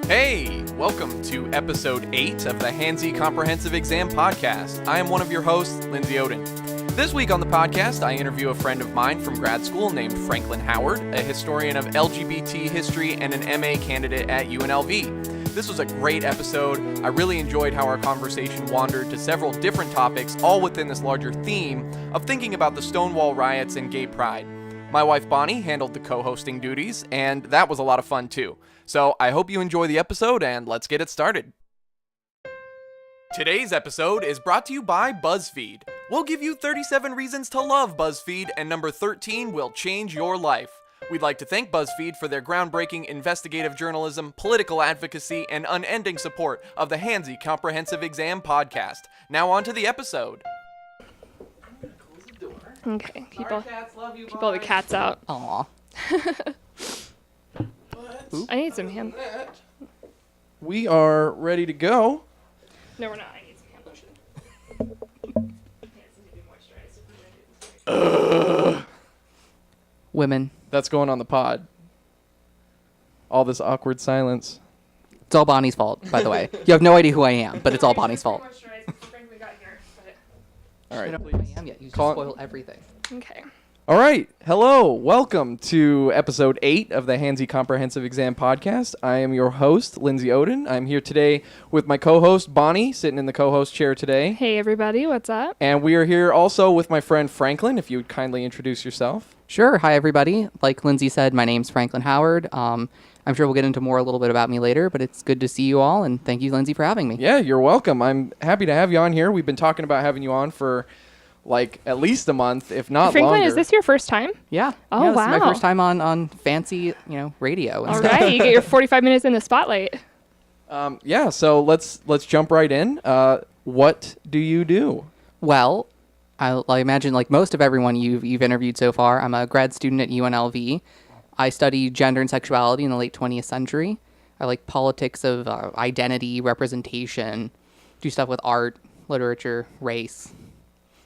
Hey, welcome to episode 8 of the Handsy Comprehensive Exam Podcast. I am one of your hosts, Lindsay Oden. This week on the podcast, I interview a friend of mine from grad school named Franklin Howard, a historian of LGBT history and an MA candidate at UNLV. This was a great episode. I really enjoyed how our conversation wandered to several different topics, all within this larger theme of thinking about the Stonewall riots and gay pride. My wife Bonnie handled the co-hosting duties, and that was a lot of fun too. So I hope you enjoy the episode, and let's get it started. Today's episode is brought to you by BuzzFeed. We'll give you 37 reasons to love BuzzFeed, and number 13 will change your life. We'd like to thank BuzzFeed for their groundbreaking investigative journalism, political advocacy, and unending support of the Handsy Comprehensive Exam Podcast. Now on to the episode. Okay, keep all the cats out. Aw. I need some hand. We are ready to go. No, we're not. I need some hand lotion. Women. That's going on the pod. All this awkward silence. It's all Bonnie's fault, by the way. You have no idea who I am, but it's all Bonnie's fault. All right. You don't know who I am yet. You just spoil everything. Okay. All right. Hello. Welcome to episode 8 of the Handsy Comprehensive Exam Podcast. I am your host, Lindsay Oden. I'm here today with my co-host, Bonnie, sitting in the co-host chair today. Hey, everybody. What's up? And we are here also with my friend Franklin, if you would kindly introduce yourself. Sure. Hi, everybody. Like Lindsay said, my name's Franklin Howard. I'm sure we'll get into a little bit about me later, but it's good to see you all, and thank you, Lindsay, for having me. Yeah, you're welcome. I'm happy to have you on here. We've been talking about having you on for like at least a month, if not Franklin, longer. is this your first time? Yeah. Oh, yeah, this wow. is my first time on fancy, radio and All stuff. right, you get your 45 minutes in the spotlight. Yeah, so let's jump right in. What do you do? Well, I imagine like most of everyone you've interviewed so far, I'm a grad student at UNLV. I study gender and sexuality in the late 20th century. I like politics of identity, representation, do stuff with art, literature, race,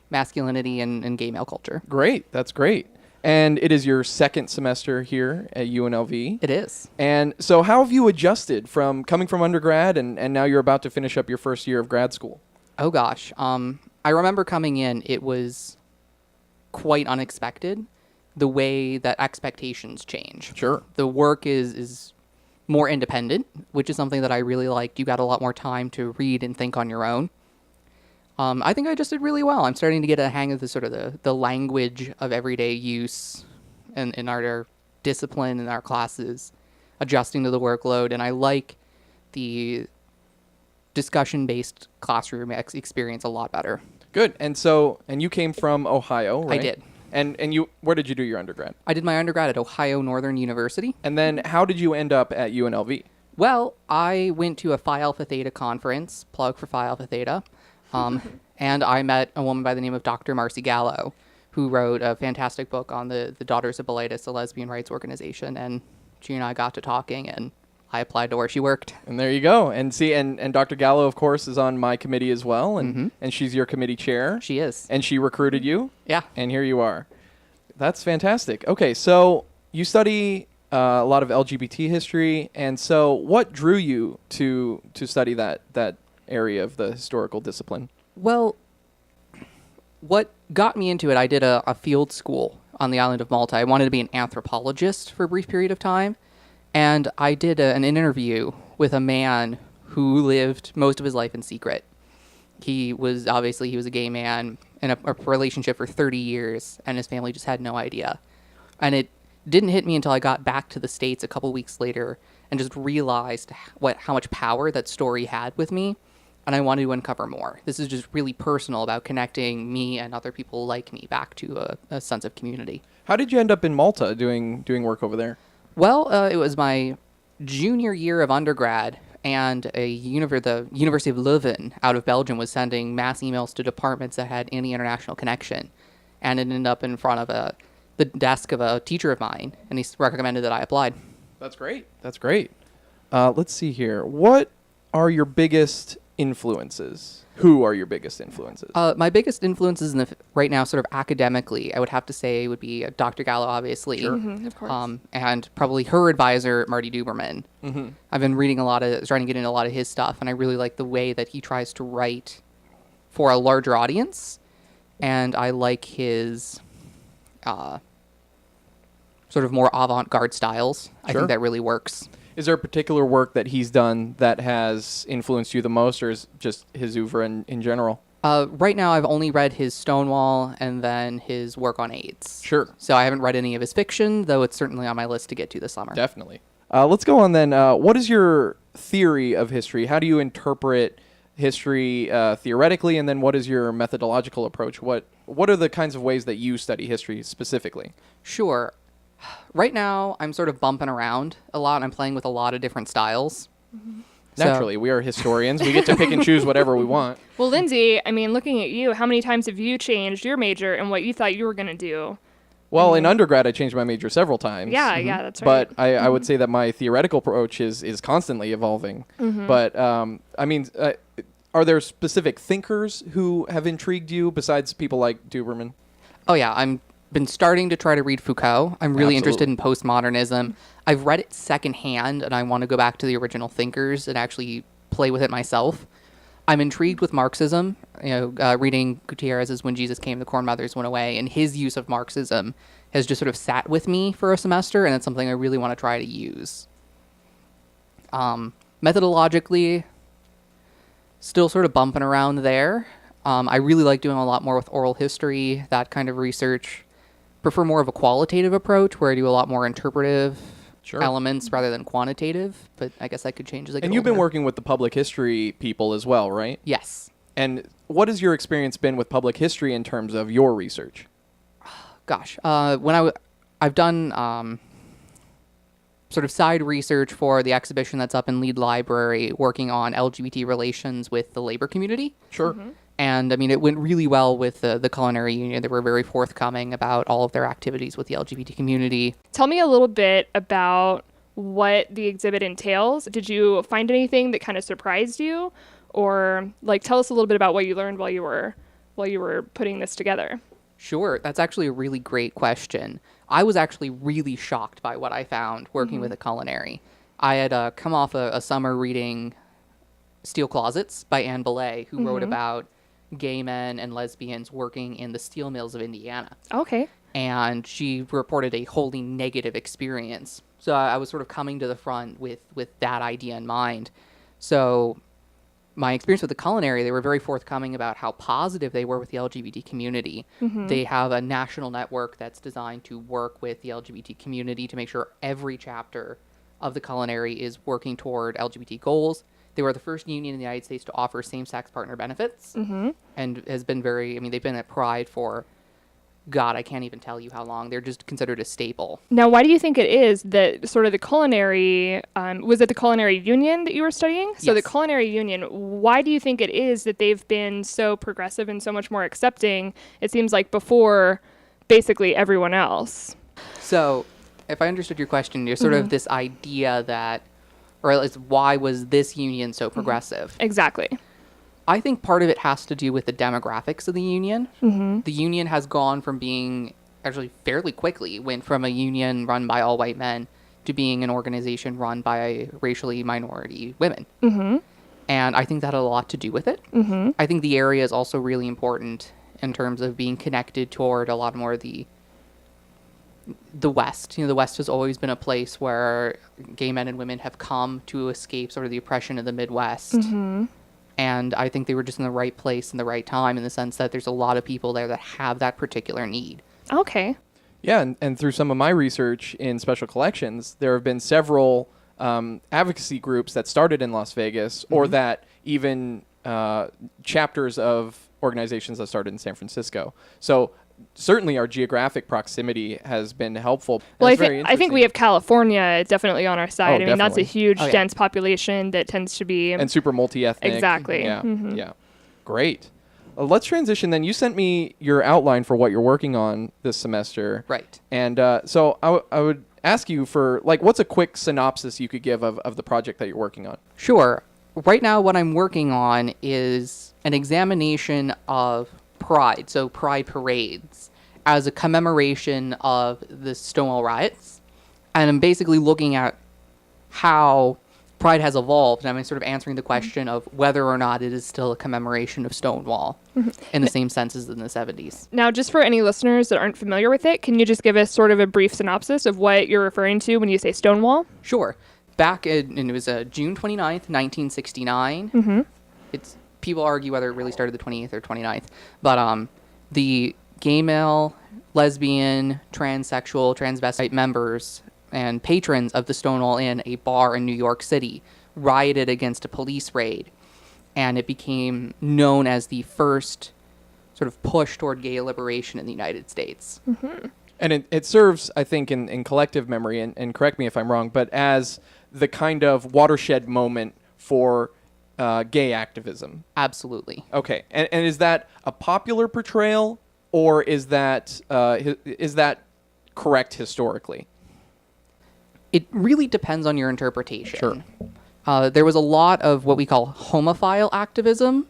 masculinity, and gay male culture. Great. That's great. And it is your second semester here at UNLV. It is. And so how have you adjusted from coming from undergrad and now you're about to finish up your first year of grad school? Oh, gosh. I remember coming in, it was quite unexpected, the way that expectations change. Sure. The work is more independent, which is something that I really liked. You got a lot more time to read and think on your own. I think I just did really well. I'm starting to get a hang of the sort of the language of everyday use in our discipline in our classes, adjusting to the workload, and I like the discussion-based classroom experience a lot better. Good. And you came from Ohio, right? I did. And you, where did you do your undergrad? I did my undergrad at Ohio Northern University. And then how did you end up at UNLV? Well, I went to a Phi Alpha Theta conference, plug for Phi Alpha Theta, and I met a woman by the name of Dr. Marcy Gallo, who wrote a fantastic book on the Daughters of Bilitis, a lesbian rights organization, and she and I got to talking, and I applied to where she worked. And there you go. And see, and Dr. Gallo, of course, is on my committee as well, and she's your committee chair. She is. And she recruited you. Yeah. And here you are. That's fantastic. Okay, so you study a lot of LGBT history, and so what drew you to study that area of the historical discipline? Well, what got me into it, I did a field school on the island of Malta. I wanted to be an anthropologist for a brief period of time, and I did an interview with a man who lived most of his life in secret. He was a gay man in a relationship for 30 years, and his family just had no idea. And it didn't hit me until I got back to the States a couple weeks later and just realized how much power that story had with me, and I wanted to uncover more. This is just really personal about connecting me and other people like me back to a sense of community. How did you end up in Malta doing work over there? Well, it was my junior year of undergrad, and the University of Leuven out of Belgium was sending mass emails to departments that had any international connection, and it ended up in front of the desk of a teacher of mine, and he recommended that I applied. That's great. That's great. Let's see here. What are your biggest influences. Who are your biggest influences? My biggest influences right now, sort of academically, I would have to say would be Dr. Gallo, obviously. Sure. Of course. And probably her advisor, Marty Duberman. Mm-hmm. I've been trying to get into a lot of his stuff, and I really like the way that he tries to write for a larger audience. And I like his sort of more avant-garde styles. I Sure. think that really works. Is there a particular work that he's done that has influenced you the most, or is just his oeuvre in general? Right now, I've only read his Stonewall and then his work on AIDS. Sure. So I haven't read any of his fiction, though it's certainly on my list to get to this summer. Definitely. Let's go on then. What is your theory of history? How do you interpret history theoretically, and then what is your methodological approach? What are the kinds of ways that you study history specifically? Sure. Right now, I'm sort of bumping around a lot. I'm playing with a lot of different styles. Mm-hmm. Naturally, we are historians. We get to pick and choose whatever we want. Well, Lindsay, I mean, looking at you, how many times have you changed your major and what you thought you were going to do? Well, in undergrad, I changed my major several times. Yeah, that's right. But I would say that my theoretical approach is constantly evolving. But, I mean, are there specific thinkers who have intrigued you besides people like Duberman? Oh, yeah. I'm been starting to try to read Foucault. I'm really interested in postmodernism. I've read it secondhand, and I want to go back to the original thinkers and actually play with it myself. I'm intrigued with Marxism. Reading Gutierrez's When Jesus Came, the Corn Mothers Went Away, and his use of Marxism has just sort of sat with me for a semester, and it's something I really want to try to use. Methodologically, still sort of bumping around there. I really like doing a lot more with oral history, that kind of research. Prefer more of a qualitative approach where I do a lot more interpretive elements rather than quantitative, but I guess that could change as I get And you've been older. working with the public history people as well, right? Yes. And what has your experience been with public history in terms of your research? Gosh, I've done sort of side research for the exhibition that's up in Lead Library working on LGBT relations with the labor community. Sure. And I mean, it went really well with the Culinary Union. They were very forthcoming about all of their activities with the LGBT community. Tell me a little bit about what the exhibit entails. Did you find anything that kind of surprised you? Or tell us a little bit about what you learned while you were putting this together. Sure, that's actually a really great question. I was actually really shocked by what I found working with a culinary. I had come off a summer reading Steel Closets by Anne Belay, who wrote about gay men and lesbians working in the steel mills of Indiana. Okay. And she reported a wholly negative experience. So I was sort of coming to the front with that idea in mind. So my experience with the culinary, they were very forthcoming about how positive they were with the LGBT community. They have a national network that's designed to work with the LGBT community to make sure every chapter of the culinary is working toward LGBT goals. They were the first union in the United States to offer same-sex partner benefits, and has been they've been at Pride for, God, I can't even tell you how long. They're just considered a staple. Now, why do you think it is that sort of the culinary, was it the Culinary Union that you were studying? So the Yes. Culinary Union, why do you think it is that they've been so progressive and so much more accepting, it seems like, before basically everyone else? So, if I understood your question, you're sort of this idea that, or at least why was this union so progressive? Exactly. I think part of it has to do with the demographics of the union. The union has gone from being, actually fairly quickly, went from a union run by all white men to being an organization run by racially minority women. And I think that had a lot to do with it. I think the area is also really important in terms of being connected toward a lot more of the West. The West has always been a place where gay men and women have come to escape sort of the oppression of the Midwest. And I think they were just in the right place in the right time, in the sense that there's a lot of people there that have that particular need. Okay. Yeah, and through some of my research in special collections, there have been several advocacy groups that started in Las Vegas, or that even chapters of organizations that started in San Francisco. So certainly our geographic proximity has been helpful. Well, That's I think we have California definitely on our side. Oh, I mean, that's a definitely. huge, Oh, yeah. dense population that tends to be... and super multi-ethnic. Exactly. Yeah, yeah. Great. Let's transition then. You sent me your outline for what you're working on this semester. Right. And so I would ask you for, what's a quick synopsis you could give of the project that you're working on? Sure. right now what I'm working on is an examination of Pride, so Pride parades, as a commemoration of the Stonewall riots. And I'm basically looking at how Pride has evolved, and I'm sort of answering the question of whether or not it is still a commemoration of Stonewall in the same sense as in the 70s. Now, just for any listeners that aren't familiar with it, can you just give us sort of a brief synopsis of what you're referring to when you say Stonewall? Sure. Back in, and it was June 29th, 1969. People argue whether it really started the 28th or 29th, but the gay male, lesbian, transsexual, transvestite members and patrons of the Stonewall Inn, a bar in New York City, rioted against a police raid, and it became known as the first sort of push toward gay liberation in the United States. And it serves, I think, in collective memory, and correct me if I'm wrong, but as the kind of watershed moment for gay activism. Absolutely. Okay, and is that a popular portrayal, or is that correct historically? It really depends on your interpretation. Sure. There was a lot of what we call homophile activism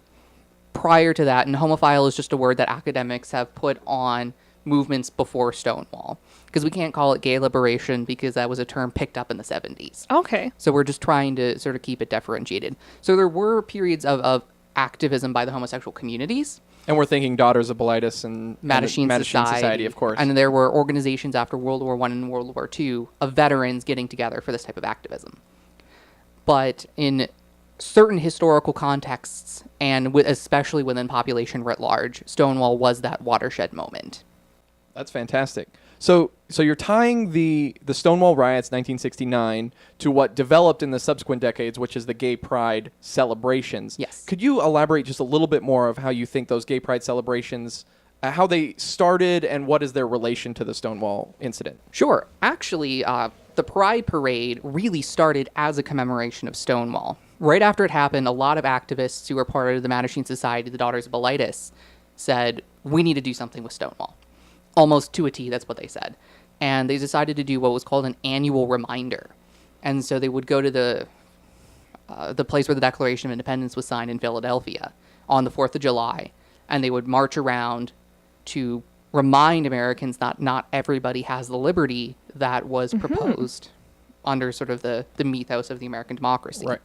prior to that, and homophile is just a word that academics have put on movements before Stonewall, because we can't call it gay liberation because that was a term picked up in the 70s. Okay. So we're just trying to sort of keep it differentiated. So there were periods of activism by the homosexual communities. And we're thinking Daughters of Bilitis and Mattachine Society, of course. And there were organizations after World War I and World War II of veterans getting together for this type of activism. But in certain historical contexts, and especially within population writ large, Stonewall was that watershed moment. That's fantastic. So you're tying the Stonewall riots, 1969, to what developed in the subsequent decades, which is the gay pride celebrations. Yes. Could you elaborate just a little bit more of how you think those gay pride celebrations, how they started, and what is their relation to the Stonewall incident? Sure. Actually, the Pride Parade really started as a commemoration of Stonewall. Right after it happened, a lot of activists who were part of the Mattachine Society, the Daughters of Bilitis, said, we need to do something with Stonewall. Almost to a T, that's what they said. And they decided to do what was called an annual reminder. And so they would go to the place where the Declaration of Independence was signed in Philadelphia on the 4th of July, and they would march around to remind Americans that not everybody has the liberty that was proposed under sort of the mythos of the American democracy. Right.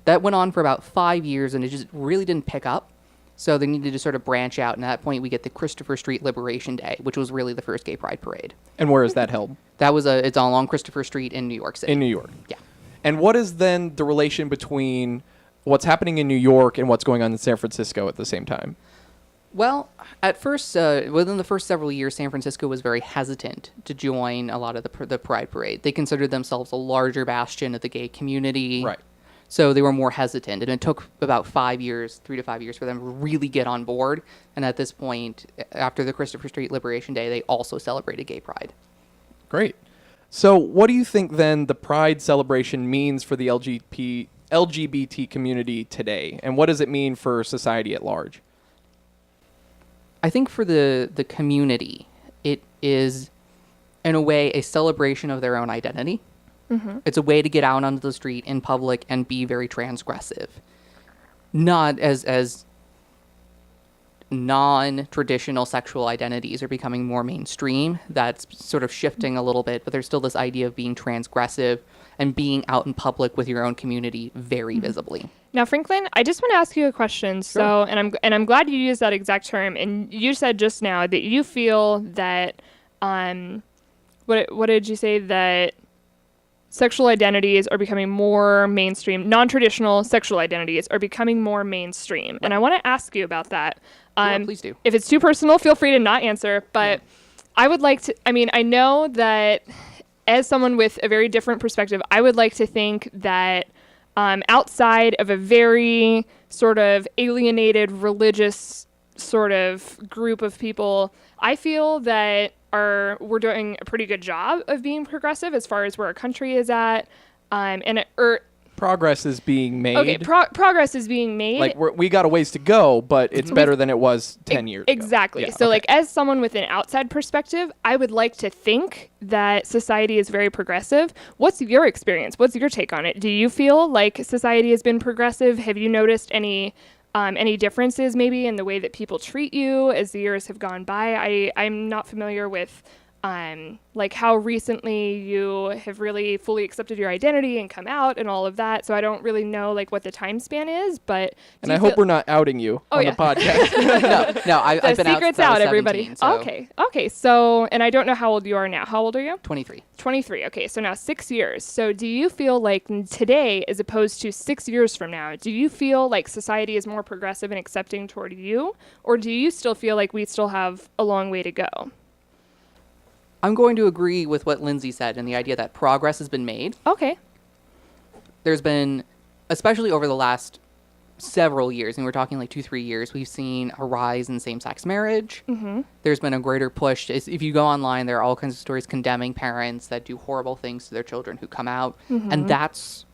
That went on for about 5 years, and it just really didn't pick up. So they needed to sort of branch out, and at that point we get the Christopher Street Liberation Day, which was really the first gay pride parade. And where is that held? It's along Christopher Street in New York City. In New York. Yeah. And what is then the relation between what's happening in New York and what's going on in San Francisco at the same time? Well, at first, within the first several years, San Francisco was very hesitant to join a lot of the Pride Parade. They considered themselves a larger bastion of the gay community. Right. So they were more hesitant. And it took about 3 to 5 years for them to really get on board. And at this point, after the Christopher Street Liberation Day, they also celebrated gay pride. Great. So what do you think then the Pride celebration means for the LGBT community today? And what does it mean for society at large? I think for the community, it is, in a way, a celebration of their own identity. It's a way to get out onto the street in public and be very transgressive. Not as non-traditional sexual identities are becoming more mainstream. That's sort of shifting a little bit, but there's still this idea of being transgressive and being out in public with your own community very visibly. Now, Franklin, I just want to ask you a question. Sure. So, and I'm glad you used that exact term. And you said just now that you feel that, what did you say, that sexual identities are becoming more mainstream? Non-traditional sexual identities are becoming more mainstream. And I want to ask you about that. Please do. If it's too personal, feel free to not answer. But I would like to. I mean, I know that as someone with a very different perspective, I would like to think that outside of a very sort of alienated religious sort of group of people, I feel that we're doing a pretty good job of being progressive as far as where our country is at. progress is being made. Okay, progress is being made. Like we got a ways to go, but it's better than it was 10 years ago. Exactly. Yeah, So okay. like as someone with an outside perspective, I would like to think that society is very progressive. What's your experience? What's your take on it? Do you feel like society has been progressive? Have you noticed any differences maybe in the way that people treat you as the years have gone by? I'm not familiar with like how recently you have really fully accepted your identity and come out and all of that. So I don't really know like what the time span is, but And I hope we're not outing you on yeah. the podcast. No, I've the been secret's out, out, since I was everybody. 17, so Okay. So, and I don't know how old you are now. How old are you? 23. 23. Okay, so now 6 years. So do you feel like today, as opposed to 6 years from now, do you feel like society is more progressive and accepting toward you? Or do you still feel like we still have a long way to go? I'm going to agree with what Lindsay said and the idea that progress has been made. Okay. There's been, especially over the last several years, and we're talking like 2-3 years, we've seen a rise in same-sex marriage. Mm-hmm. There's been a greater push. If you go online, there are all kinds of stories condemning parents that do horrible things to their children who come out, and that's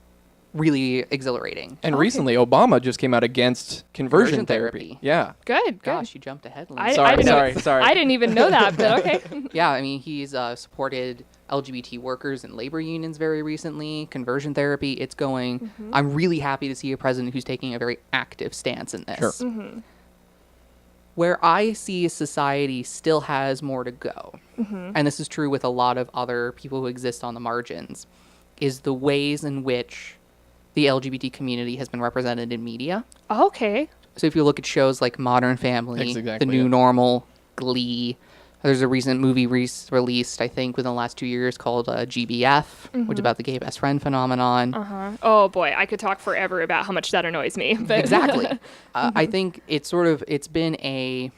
really exhilarating. And recently, Obama just came out against conversion therapy. Yeah. Good. Gosh, you jumped ahead, Lindsay. Sorry. I didn't even know that, but okay. Yeah, I mean, he's supported LGBT workers and labor unions very recently. Conversion therapy, it's going. I'm really happy to see a president who's taking a very active stance in this. Sure. Where I see society still has more to go, and this is true with a lot of other people who exist on the margins, is the ways in which the LGBT community has been represented in media. Okay. So if you look at shows like Modern Family, Exactly, The New yeah. Normal, Glee, there's a recent movie released, I think, within the last 2 years called GBF, which is about the gay best friend phenomenon. Oh boy, I could talk forever about how much that annoys me. But Exactly. I think it's been a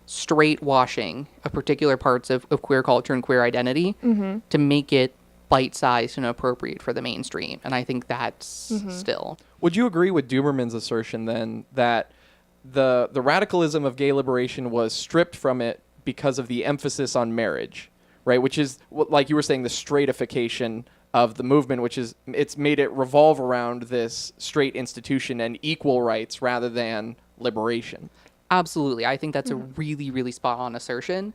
straight washing of particular parts of queer culture and queer identity to make it bite-sized and appropriate for the mainstream. And I think that's still. Would you agree with Duberman's assertion then that the radicalism of gay liberation was stripped from it because of the emphasis on marriage, right? Which is, like you were saying, the straightification of the movement, which is, it's made it revolve around this straight institution and equal rights rather than liberation. Absolutely. I think that's a really, really spot-on assertion.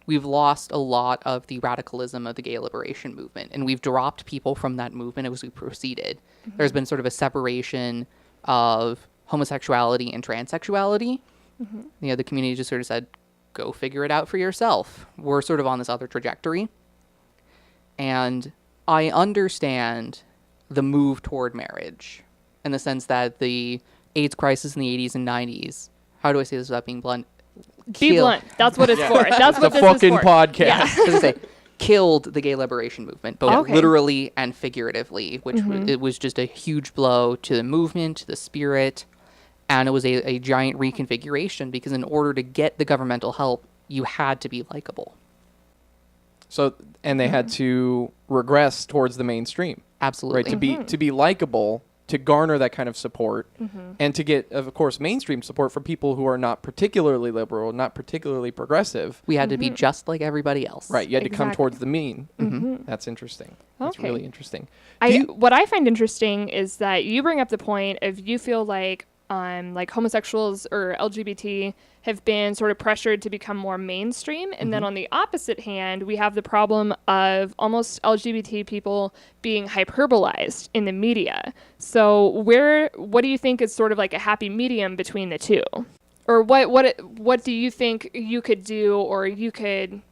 We've lost a lot of the radicalism of the gay liberation movement, and we've dropped people from that movement as we proceeded. There's been sort of a separation of homosexuality and transsexuality. You know, the community just sort of said, go figure it out for yourself. We're sort of on this other trajectory. And I understand the move toward marriage in the sense that the AIDS crisis in the 80s and 90s, how do I say this without being blunt? be blunt. That's what it's for. That's what The this is fucking for. podcast. Yeah. I was gonna say, killed the gay liberation movement, both Okay. literally and figuratively, which it was just a huge blow to the movement, to the spirit, and it was a giant reconfiguration because in order to get the governmental help, you had to be likable. So, and they had to regress towards the mainstream, Absolutely. right? To be likable, to garner that kind of support, and to get, of course, mainstream support from people who are not particularly liberal, not particularly progressive. We had to be just like everybody else. Right, you had to come Exactly. towards the mean. That's interesting. That's Okay. really interesting. What I find interesting is that you bring up the point of you feel like homosexuals or LGBT have been sort of pressured to become more mainstream. And then on the opposite hand, we have the problem of almost LGBT people being hyperbolized in the media. So what do you think is sort of like a happy medium between the two? Or what do you think you could do, or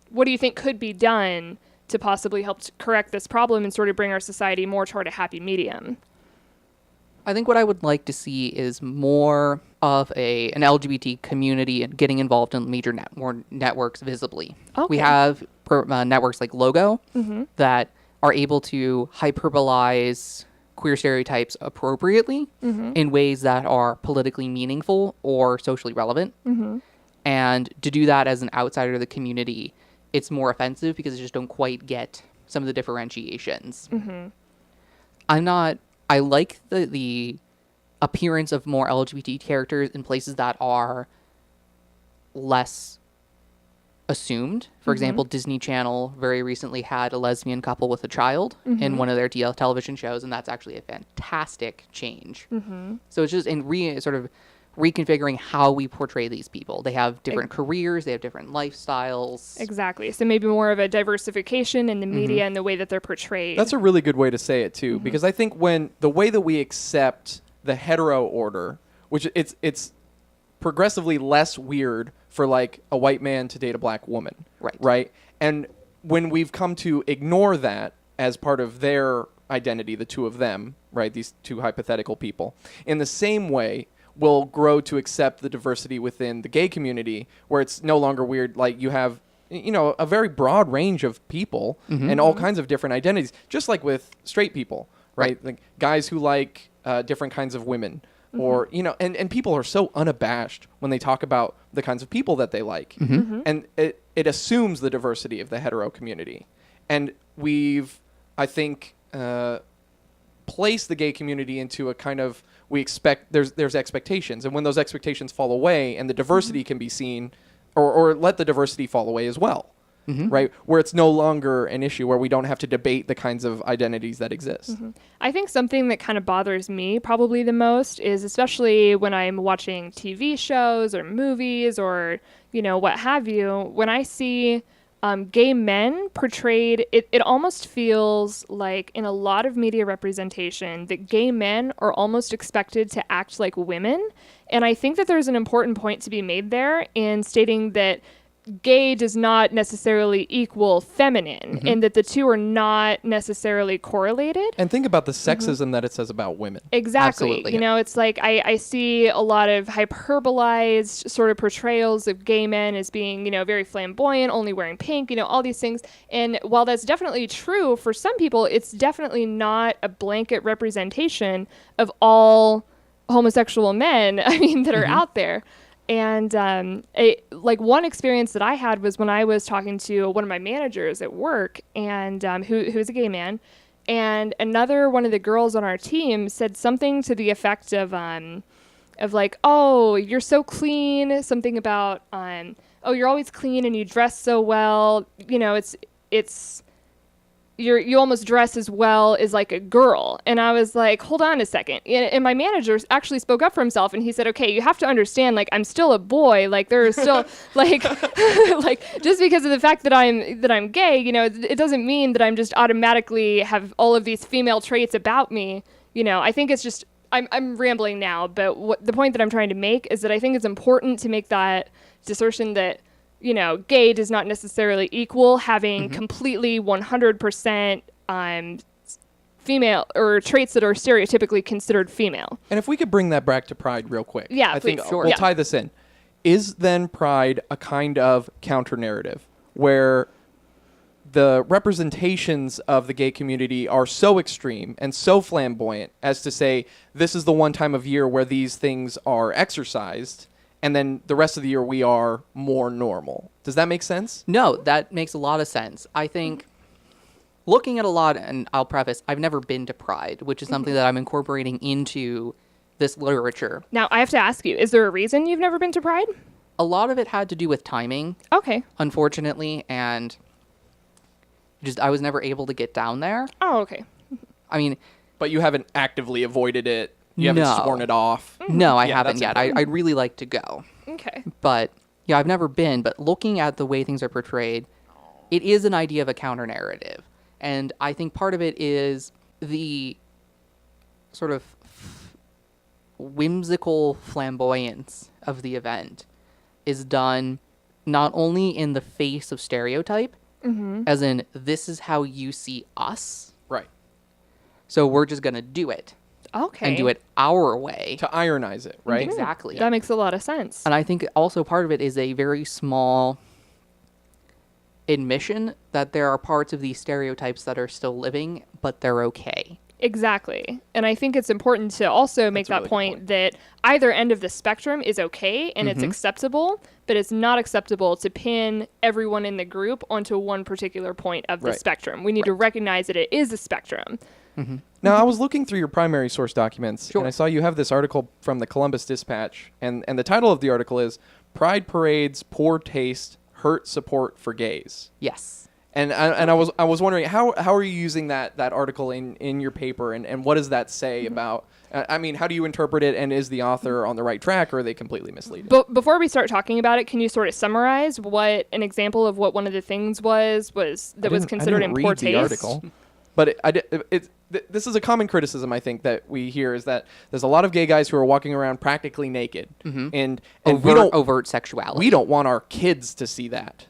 what do you think could be done to possibly help to correct this problem and sort of bring our society more toward a happy medium? I think what I would like to see is more of an LGBT community and getting involved in major more networks visibly. Okay. We have networks like Logo that are able to hyperbolize queer stereotypes appropriately in ways that are politically meaningful or socially relevant. And to do that as an outsider of the community, it's more offensive because they just don't quite get some of the differentiations. I like the appearance of more LGBT characters in places that are less assumed. For example, Disney Channel very recently had a lesbian couple with a child in one of their television shows, and that's actually a fantastic change. So it's just in sort of reconfiguring how we portray these people. They have different careers, they have different lifestyles. Exactly. So maybe more of a diversification in the media and the way that they're portrayed. That's a really good way to say it too, because I think when the way that we accept the hetero order, which it's progressively less weird for like a white man to date a black woman, right? And when we've come to ignore that as part of their identity, the two of them, right? These two hypothetical people, in the same way, will grow to accept the diversity within the gay community, where it's no longer weird. Like you have, a very broad range of people and all kinds of different identities, just like with straight people, right? Like guys who like different kinds of women, or, and people are so unabashed when they talk about the kinds of people that they like. And it assumes the diversity of the hetero community. And we've, I think, placed the gay community into a kind of, we expect there's expectations, and when those expectations fall away and the diversity can be seen, or let the diversity fall away as well, right? Where it's no longer an issue, where we don't have to debate the kinds of identities that exist. I think something that kind of bothers me probably the most is, especially when I'm watching TV shows or movies or, what have you, when I see gay men portrayed, it almost feels like in a lot of media representation that gay men are almost expected to act like women. And I think that there's an important point to be made there in stating that gay does not necessarily equal feminine, and that the two are not necessarily correlated. And think about the sexism that it says about women. Exactly. Absolutely. It's like I see a lot of hyperbolized sort of portrayals of gay men as being, very flamboyant, only wearing pink, all these things. And while that's definitely true for some people, it's definitely not a blanket representation of all homosexual men, that are out there. And one experience that I had was when I was talking to one of my managers at work, and who's a gay man, and another one of the girls on our team said something to the effect of like, oh, you're so clean, something about oh, you're always clean and you dress so well, it's you almost dress as well as like a girl. And I was like, hold on a second. And my manager actually spoke up for himself, and he said, okay, you have to understand, like, I'm still a boy. Like, there is still like just because of the fact that I'm gay, it doesn't mean that I'm just automatically have all of these female traits about me. I think it's just, I'm rambling now, but the point that I'm trying to make is that I think it's important to make that assertion that gay does not necessarily equal having completely 100% female or traits that are stereotypically considered female. And if we could bring that back to Pride real quick. Yeah, I think sure. we'll tie this in. Is then Pride a kind of counter-narrative where the representations of the gay community are so extreme and so flamboyant as to say, this is the one time of year where these things are exercised, and then the rest of the year we are more normal? Does that make sense? No, that makes a lot of sense. I think looking at a lot, and I'll preface, I've never been to Pride, which is something that I'm incorporating into this literature. Now, I have to ask you, is there a reason you've never been to Pride? A lot of it had to do with timing. Okay. Unfortunately, and just I was never able to get down there. Oh, okay. I mean... But you haven't actively avoided it? You haven't sworn it off? No, I haven't yet. I'd really like to go. Okay. But, yeah, I've never been. But looking at the way things are portrayed, it is an idea of a counter-narrative. And I think part of it is the sort of whimsical flamboyance of the event is done not only in the face of stereotype, as in, this is how you see us. Right. So we're just going to do it. Okay. And do it our way. To ironize it, right? Exactly. That makes a lot of sense. And I think also part of it is a very small admission that there are parts of these stereotypes that are still living, but they're okay. Exactly. And I think it's important to also make that point that either end of the spectrum is okay and it's acceptable, but it's not acceptable to pin everyone in the group onto one particular point of the spectrum. We need to recognize that it is a spectrum. Now, I was looking through your primary source documents, Sure. and I saw you have this article from the Columbus Dispatch, and the title of the article is Pride Parade's Poor Taste hurt support for gays. Yes. And I was wondering how are you using that article in your paper, and what does that say about? I mean, how do you interpret it, and is the author on the right track, or are they completely misleading? But before we start talking about it, can you sort of summarize what an example of what one of the things was considered in poor taste? The article, but this is a common criticism I think that we hear, is that there's a lot of gay guys who are walking around practically naked, and overt sexuality. We don't want our kids to see that.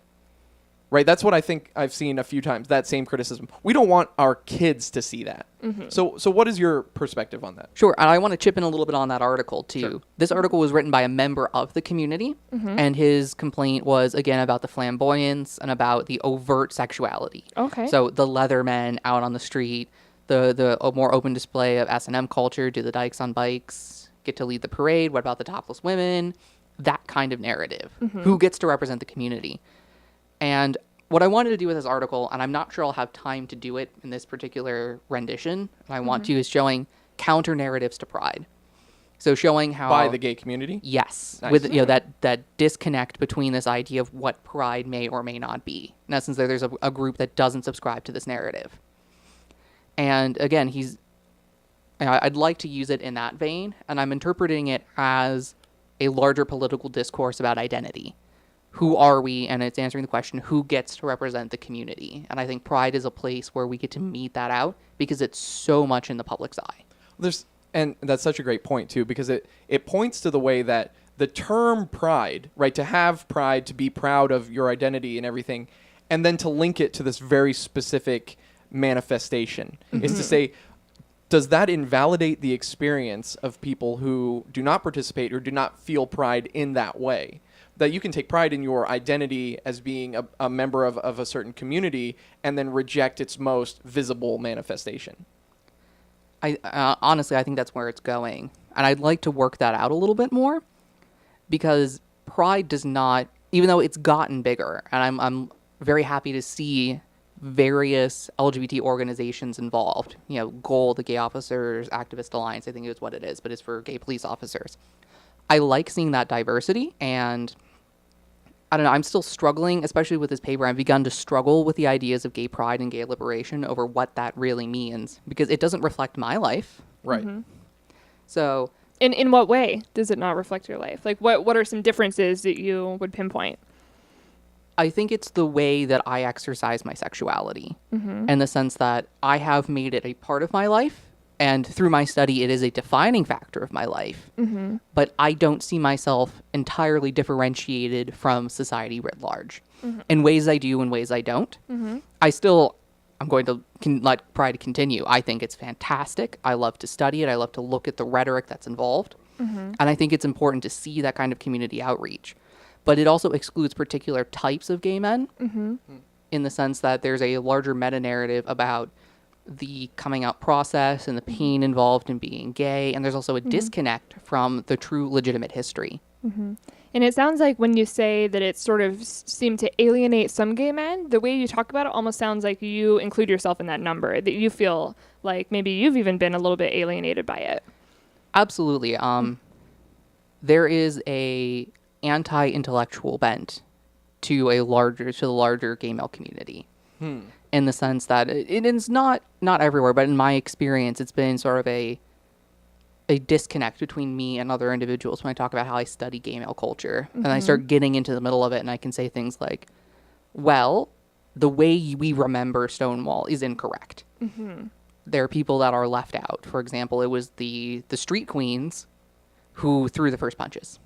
Right, that's what I think I've seen a few times, that same criticism. We don't want our kids to see that. So what is your perspective on that? Sure, and I want to chip in a little bit on that article, too. Sure. This article was written by a member of the community, and his complaint was, again, about the flamboyance and about the overt sexuality. Okay. So the leather men out on the street, the more open display of S&M culture, do the dykes on bikes get to lead the parade? What about the topless women? That kind of narrative. Who gets to represent the community? And what I wanted to do with this article, and I'm not sure I'll have time to do it in this particular rendition, and I want to, is showing counter narratives to pride. So showing how By the gay community? Yes, Nice. with that disconnect between this idea of what pride may or may not be. In essence, there's a group that doesn't subscribe to this narrative. And again, I'd like to use it in that vein, and I'm interpreting it as a larger political discourse about identity. Who are we? And it's answering the question, who gets to represent the community? And I think pride is a place where we get to meet that out because it's so much in the public's eye. And that's such a great point, too, because it points to the way that the term pride, right, to have pride, to be proud of your identity and everything, and then to link it to this very specific manifestation, is to say, does that invalidate the experience of people who do not participate or do not feel pride in that way? That you can take pride in your identity as being a member of a certain community and then reject its most visible manifestation. Honestly, I think that's where it's going. And I'd like to work that out a little bit more because pride does not, even though it's gotten bigger, and I'm very happy to see various LGBT organizations involved. You know, GOAL, the Gay Officers Activist Alliance, I think is what it is, but it's for gay police officers. I like seeing that diversity, and I don't know, I'm still struggling, especially with this paper. I've begun to struggle with the ideas of gay pride and gay liberation over what that really means, because it doesn't reflect my life. Right. So, In what way does it not reflect your life? Like, what are some differences that you would pinpoint? I think it's the way that I exercise my sexuality, in the sense that I have made it a part of my life, and through my study, it is a defining factor of my life. But I don't see myself entirely differentiated from society writ large. In ways I do, in ways I don't. I'm going to let pride continue. I think it's fantastic. I love to study it. I love to look at the rhetoric that's involved. And I think it's important to see that kind of community outreach. But it also excludes particular types of gay men, in the sense that there's a larger meta-narrative about the coming out process and the pain involved in being gay, and there's also a disconnect from the true legitimate history. And it sounds like when you say that it sort of seemed to alienate some gay men, the way you talk about it almost sounds like you include yourself in that number, that you feel like maybe you've even been a little bit alienated by it. Absolutely. There is a anti-intellectual bent to the larger gay male community. In the sense that it is not everywhere, but in my experience, it's been sort of a disconnect between me and other individuals when I talk about how I study gay male culture. And I start getting into the middle of it, and I can say things like, well, the way we remember Stonewall is incorrect. There are people that are left out. For example, it was the street queens who threw the first punches.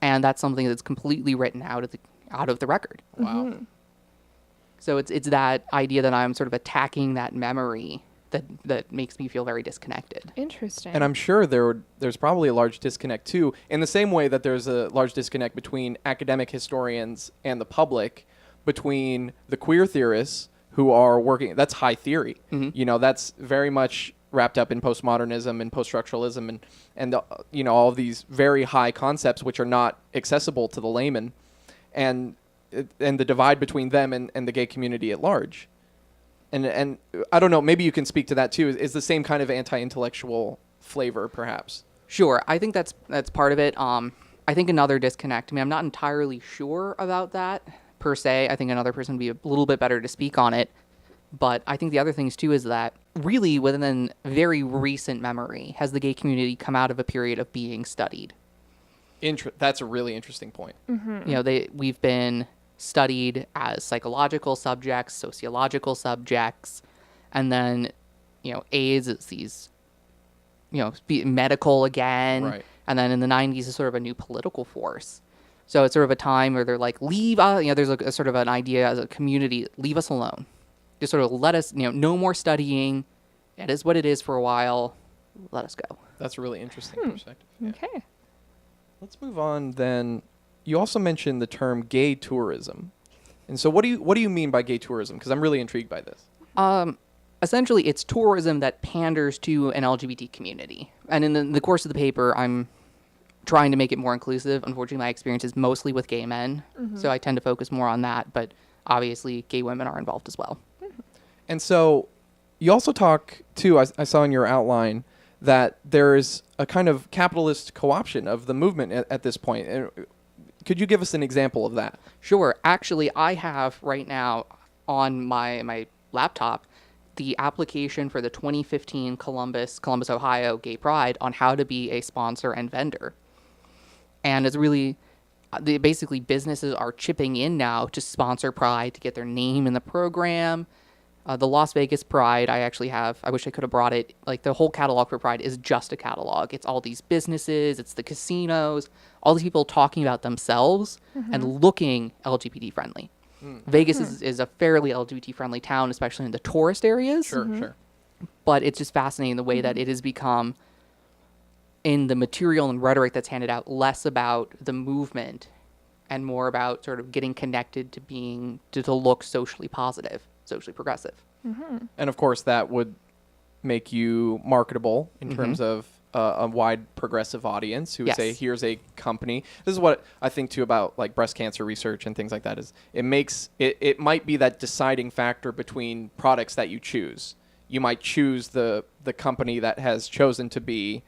And that's something that's completely written out of the record. Wow. So it's that idea that I'm sort of attacking that memory that makes me feel very disconnected. Interesting. And I'm sure there's probably a large disconnect, too, in the same way that there's a large disconnect between academic historians and the public, between the queer theorists who are working, that's high theory. You know, that's very much wrapped up in postmodernism and post-structuralism and you know, all of these very high concepts which are not accessible to the layman, and the divide between them and the gay community at large. And I don't know, maybe you can speak to that too. Is the same kind of anti-intellectual flavor, perhaps? Sure, I think that's part of it. I think another disconnect, I mean, I'm not entirely sure about that per se. I think another person would be a little bit better to speak on it. But I think the other things too is that really within very recent memory has the gay community come out of a period of being studied. That's a really interesting point. Mm-hmm. You know, we've been studied as psychological subjects, sociological subjects, and then, you know, AIDS is these, you know, medical again. Right. And then in the 90s is sort of a new political force. So it's sort of a time where they're like, leave, you know, there's a sort of an idea as a community, leave us alone. Just sort of let us, you know, no more studying. It is what it is for a while. Let us go. That's a really interesting perspective. Yeah. Okay. Let's move on then. You also mentioned the term gay tourism. And so what do you mean by gay tourism? Because I'm really intrigued by this. Essentially, it's tourism that panders to an LGBT community. And in the course of the paper, I'm trying to make it more inclusive. Unfortunately, my experience is mostly with gay men, so I tend to focus more on that. But obviously, gay women are involved as well. And so you also talk, too, I saw in your outline, that there is a kind of capitalist co-option of the movement at this point. Could you give us an example of that? Sure. Actually, I have right now on my laptop the application for the 2015 Columbus, Ohio Gay Pride on how to be a sponsor and vendor. And it's really, basically businesses are chipping in now to sponsor Pride, to get their name in the program. The Las Vegas Pride, I wish I could have brought it. Like, the whole catalog for Pride is just a catalog. It's all these businesses, it's the casinos, all these people talking about themselves and looking LGBT friendly. Vegas is a fairly LGBT friendly town, especially in the tourist areas. Sure. But it's just fascinating the way that it has become, in the material and rhetoric that's handed out, less about the movement and more about sort of getting connected to look socially positive, socially progressive. And of course, that would make you marketable in terms of a wide progressive audience who would say, here's a company. This is what I think too about like breast cancer research and things like that, is it might be that deciding factor between products that you choose. You might choose the company that has chosen to be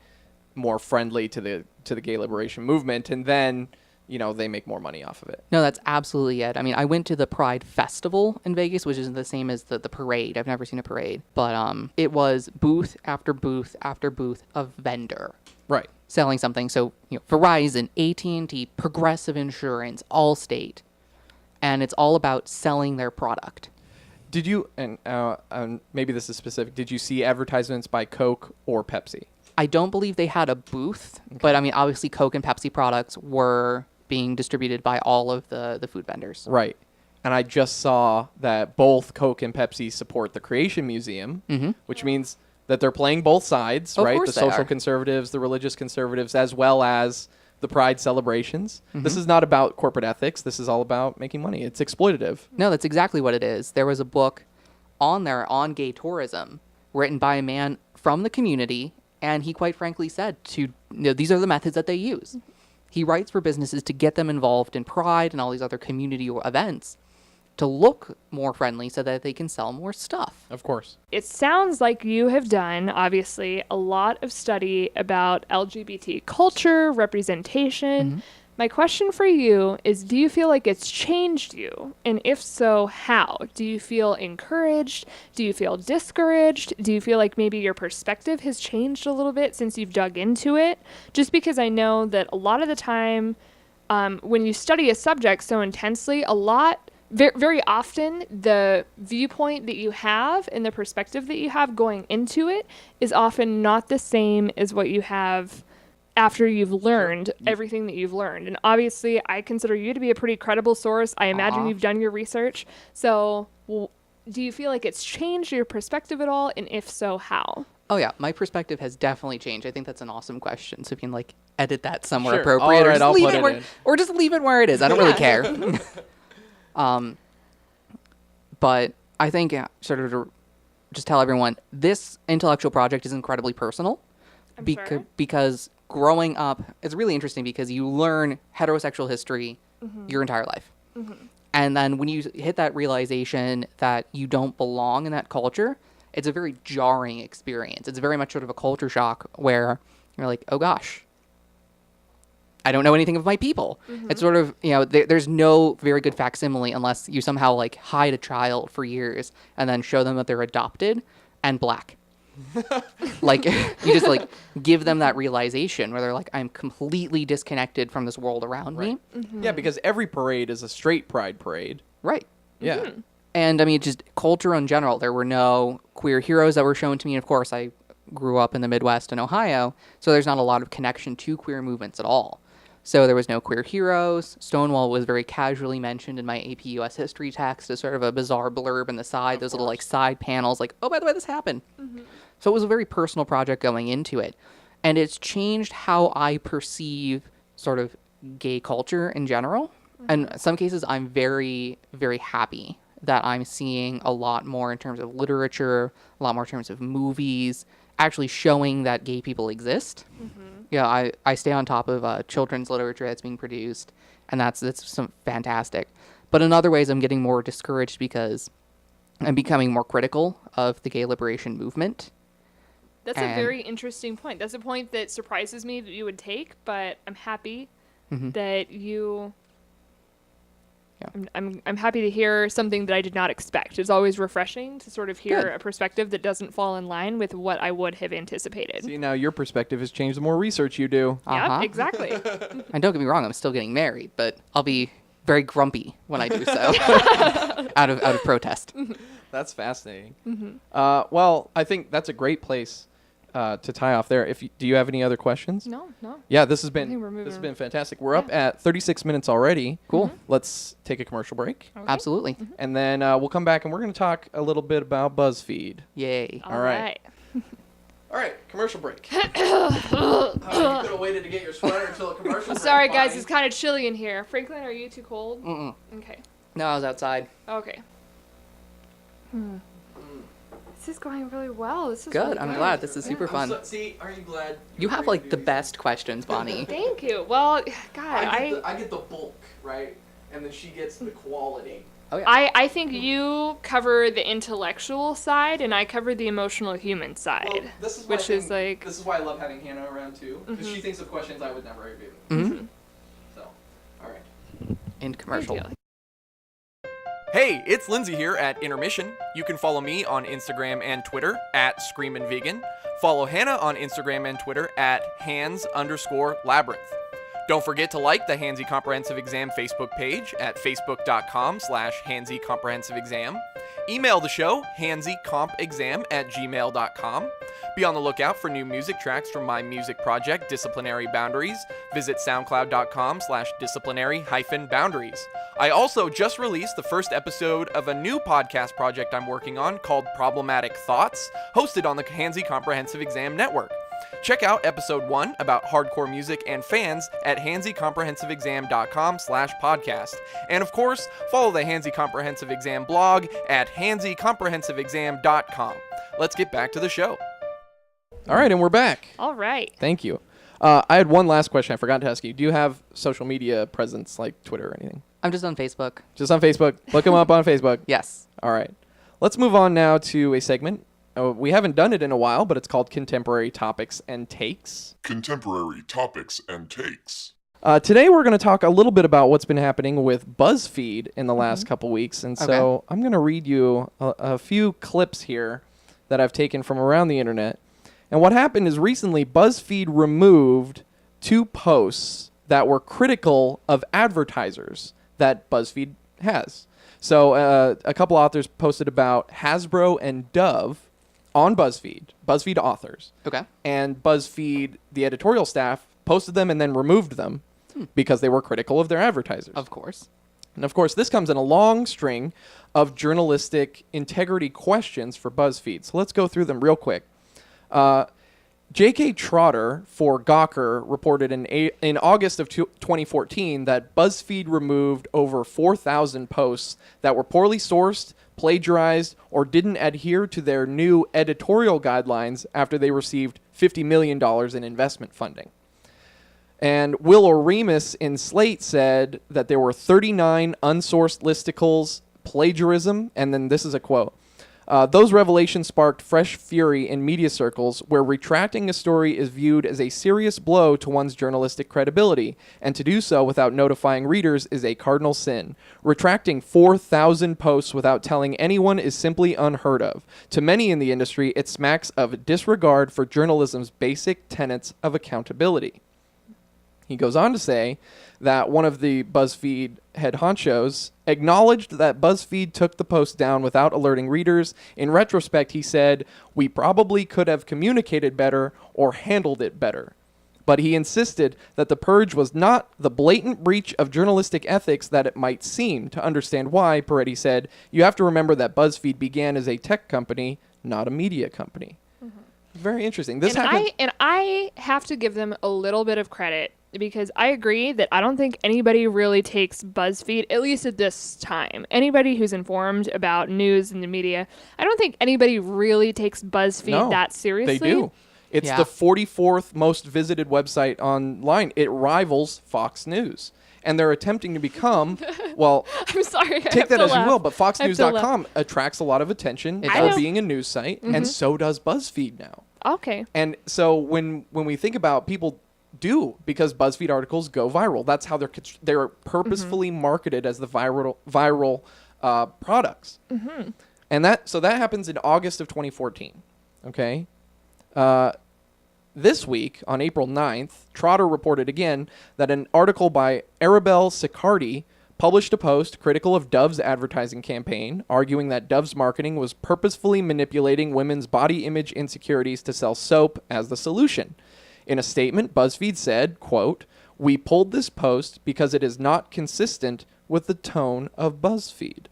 more friendly to the gay liberation movement, and then, you know, they make more money off of it. No, that's absolutely it. I mean, I went to the Pride Festival in Vegas, which isn't the same as the parade. I've never seen a parade. But it was booth after booth after booth of vendor. Right. Selling something. So, you know, Verizon, AT&T, Progressive Insurance, Allstate. And it's all about selling their product. Did you, and maybe this is specific, did you see advertisements by Coke or Pepsi? I don't believe they had a booth, but I mean, obviously Coke and Pepsi products were being distributed by all of the food vendors. Right. And I just saw that both Coke and Pepsi support the Creation Museum, which means that they're playing both sides, right? The social conservatives, the religious conservatives, as well as the Pride celebrations. This is not about corporate ethics. This is all about making money. It's exploitative. No, that's exactly what it is. There was a book on there on gay tourism written by a man from the community, and he quite frankly said, these are the methods that they use. He writes for businesses to get them involved in Pride and all these other community events to look more friendly so that they can sell more stuff. Of course. It sounds like you have done, obviously, a lot of study about LGBT culture, representation. My question for you is, do you feel like it's changed you? And if so, how? Do you feel encouraged? Do you feel discouraged? Do you feel like maybe your perspective has changed a little bit since you've dug into it? Just because I know that a lot of the time when you study a subject so intensely, very often the viewpoint that you have and the perspective that you have going into it is often not the same as what you have after you've learned everything that you've learned. And obviously, I consider you to be a pretty credible source. I imagine you've done your research. So do you feel like it's changed your perspective at all? And if so, how? Oh, yeah. My perspective has definitely changed. I think that's an awesome question. So if you can, edit that somewhere Sure. appropriate. All right, I'll put it in. Or just leave it where it is. I don't really care. But I think, sort of to just tell everyone, this intellectual project is incredibly personal. Because growing up, it's really interesting because you learn heterosexual history your entire life. And then when you hit that realization that you don't belong in that culture, it's a very jarring experience. It's very much sort of a culture shock where you're like, oh gosh, I don't know anything of my people. It's sort of, there's no very good facsimile unless you somehow like hide a child for years and then show them that they're adopted and black. Like you just like give them that realization where they're like, I'm completely disconnected from this world around me. Yeah, because every parade is a straight pride parade. Right. Yeah. And I mean, just culture in general. There were no queer heroes that were shown to me. Of course, I grew up in the Midwest in Ohio, so there's not a lot of connection to queer movements at all. So there was no queer heroes. Stonewall was very casually mentioned in my AP US history text as sort of a bizarre blurb in the side, those little like side panels like, oh, by the way, this happened. So it was a very personal project going into it. And it's changed how I perceive sort of gay culture in general. And in some cases, I'm very, very happy that I'm seeing a lot more in terms of literature, a lot more in terms of movies, actually showing that gay people exist. Yeah, I stay on top of children's literature that's being produced, and that's some fantastic. But in other ways, I'm getting more discouraged because I'm becoming more critical of the gay liberation movement. That's a very interesting point. That's a point that surprises me that you would take, but I'm happy that you... Yeah. I'm happy to hear something that I did not expect. It's always refreshing to sort of hear Good. a perspective that doesn't fall in line with what I would have anticipated. See, now your perspective has changed the more research you do. Yeah, exactly. And don't get me wrong, I'm still getting married, but I'll be very grumpy when I do so out of protest. That's fascinating. Well, I think that's a great place to tie off there. Do you have any other questions? No. Yeah, this has I think we're moving. been fantastic. We're up at 36 minutes already. Cool. Let's take a commercial break, Okay. Absolutely. and then we'll come back and we're going to talk a little bit about BuzzFeed. Yay. All right. All right, commercial break. You could have waited to get your sweater until a commercial break. Sorry, guys. It's kind of chilly in here. Franklin, are you too cold? Mm-mm. Okay. No, I was outside. Okay. This is going really well. This is Good. really I'm good. glad. This is super fun. See, are you glad? You have like the best questions, Bonnie. Thank you. Well, God, I get the bulk, right? And then she gets the quality. Oh yeah. I think you cover the intellectual side and I cover the emotional human side. Well, this is which is like this is why I love having Hannah around too, because she thinks of questions I would never give. So, all right. In commercial. Good deal. Hey, it's Lindsay here at Intermission. You can follow me on Instagram and Twitter at ScreaminVegan. Follow Hannah on Instagram and Twitter at hands_labyrinth. Don't forget to like the Handsy Comprehensive Exam Facebook page at facebook.com/Handsy Comprehensive Exam. Email the show, handsycompexam@gmail.com. Be on the lookout for new music tracks from my music project, Disciplinary Boundaries. Visit soundcloud.com/disciplinary-boundaries. I also just released the first episode of a new podcast project I'm working on called Problematic Thoughts, hosted on the Handsy Comprehensive Exam Network. Check out episode 1 about hardcore music and fans at handsycomprehensiveexam.com/podcast. And of course, follow the Handsy Comprehensive Exam blog at handsycomprehensiveexam.com. Let's get back to the show. All right, and we're back. All right. Thank you. I had one last question I forgot to ask you. Do you have social media presence like Twitter or anything? I'm just on Facebook. Just on Facebook. Look them up on Facebook. Yes. All right. Let's move on now to a segment. We haven't done it in a while, but it's called Contemporary Topics and Takes. Contemporary Topics and Takes. Today we're going to talk a little bit about what's been happening with BuzzFeed in the last couple weeks. And so I'm going to read you a few clips here that I've taken from around the internet. And what happened is recently BuzzFeed removed 2 posts that were critical of advertisers that BuzzFeed has. So a couple authors posted about Hasbro and Dove on BuzzFeed authors. Okay. And BuzzFeed, the editorial staff, posted them and then removed them because they were critical of their advertisers. Of course. And of course, this comes in a long string of journalistic integrity questions for BuzzFeed. So let's go through them real quick. J.K. Trotter for Gawker reported in August of 2014 that BuzzFeed removed over 4,000 posts that were poorly sourced, plagiarized, or didn't adhere to their new editorial guidelines after they received $50 million in investment funding. And Will Oremus in Slate said that there were 39 unsourced listicles, plagiarism, and then this is a quote. Those revelations sparked fresh fury in media circles where retracting a story is viewed as a serious blow to one's journalistic credibility, and to do so without notifying readers is a cardinal sin. Retracting 4,000 posts without telling anyone is simply unheard of. To many in the industry, it smacks of disregard for journalism's basic tenets of accountability. He goes on to say that one of the BuzzFeed head honchos acknowledged that BuzzFeed took the post down without alerting readers. In retrospect, he said, "We probably could have communicated better or handled it better." But he insisted that the purge was not the blatant breach of journalistic ethics that it might seem. To understand why, Peretti said, "You have to remember that BuzzFeed began as a tech company, not a media company." Very interesting. This happened. I have to give them a little bit of credit because I agree that I don't think anybody really takes BuzzFeed, at least at this time. Anybody who's informed about news and the media, I don't think anybody really takes BuzzFeed that seriously. They do. It's the 44th most visited website online. It rivals Fox News. And they're attempting to become, well, I'm sorry. take that as you will, but laugh. FoxNews.com attracts a lot of attention for being a news site, and so does BuzzFeed now. Okay. And so when we think about people do, because BuzzFeed articles go viral, that's how they're purposefully marketed as the viral products. And that happens in August of 2014. Okay. This week, on April 9th, Trotter reported again that an article by Arabelle Sicardi published a post critical of Dove's advertising campaign, arguing that Dove's marketing was purposefully manipulating women's body image insecurities to sell soap as the solution. In a statement, BuzzFeed said, quote, "We pulled this post because it is not consistent with the tone of BuzzFeed."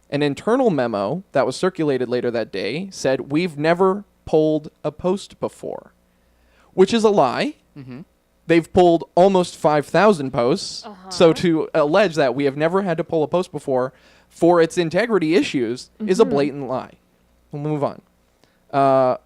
An internal memo that was circulated later that day said, "We've never pulled a post before," which is a lie. They've pulled almost 5,000 posts. So to allege that we have never had to pull a post before for its integrity issues is a blatant lie. We'll move on.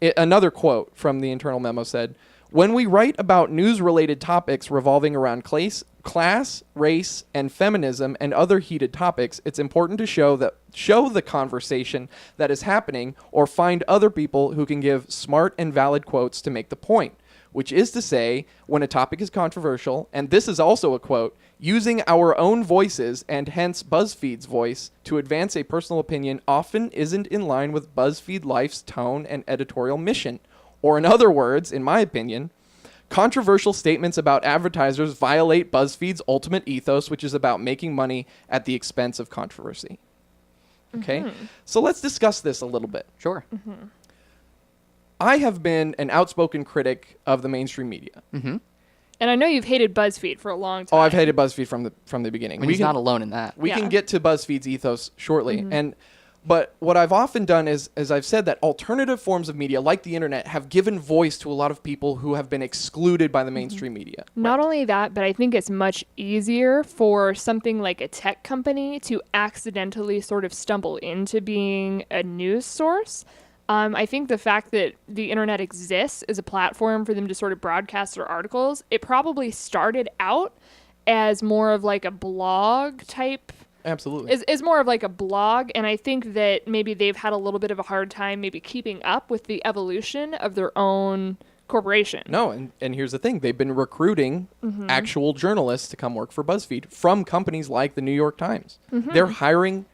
Another quote from the internal memo said, "When we write about news-related topics revolving around class, race, and feminism and other heated topics, it's important to show the conversation that is happening or find other people who can give smart and valid quotes to make the point. Which is to say, when a topic is controversial," and this is also a quote, "using our own voices and hence BuzzFeed's voice to advance a personal opinion often isn't in line with BuzzFeed Life's tone and editorial mission. Or in other words, in my opinion, controversial statements about advertisers violate BuzzFeed's ultimate ethos, which is about making money at the expense of controversy." Okay? So let's discuss this a little bit. Sure. I have been an outspoken critic of the mainstream media. And I know you've hated BuzzFeed for a long time. Oh, I've hated BuzzFeed from the beginning. I mean, he's not alone in that. We can get to BuzzFeed's ethos shortly. But what I've often done is I've said that alternative forms of media, like the internet, have given voice to a lot of people who have been excluded by the mainstream media. Not only that, but I think it's much easier for something like a tech company to accidentally sort of stumble into being a news source. I think the fact that the internet exists as a platform for them to sort of broadcast their articles, it probably started out as more of like a blog type. Absolutely. Is more of like a blog, and I think that maybe they've had a little bit of a hard time maybe keeping up with the evolution of their own corporation. No, and here's the thing. They've been recruiting actual journalists to come work for BuzzFeed from companies like the New York Times. They're hiring,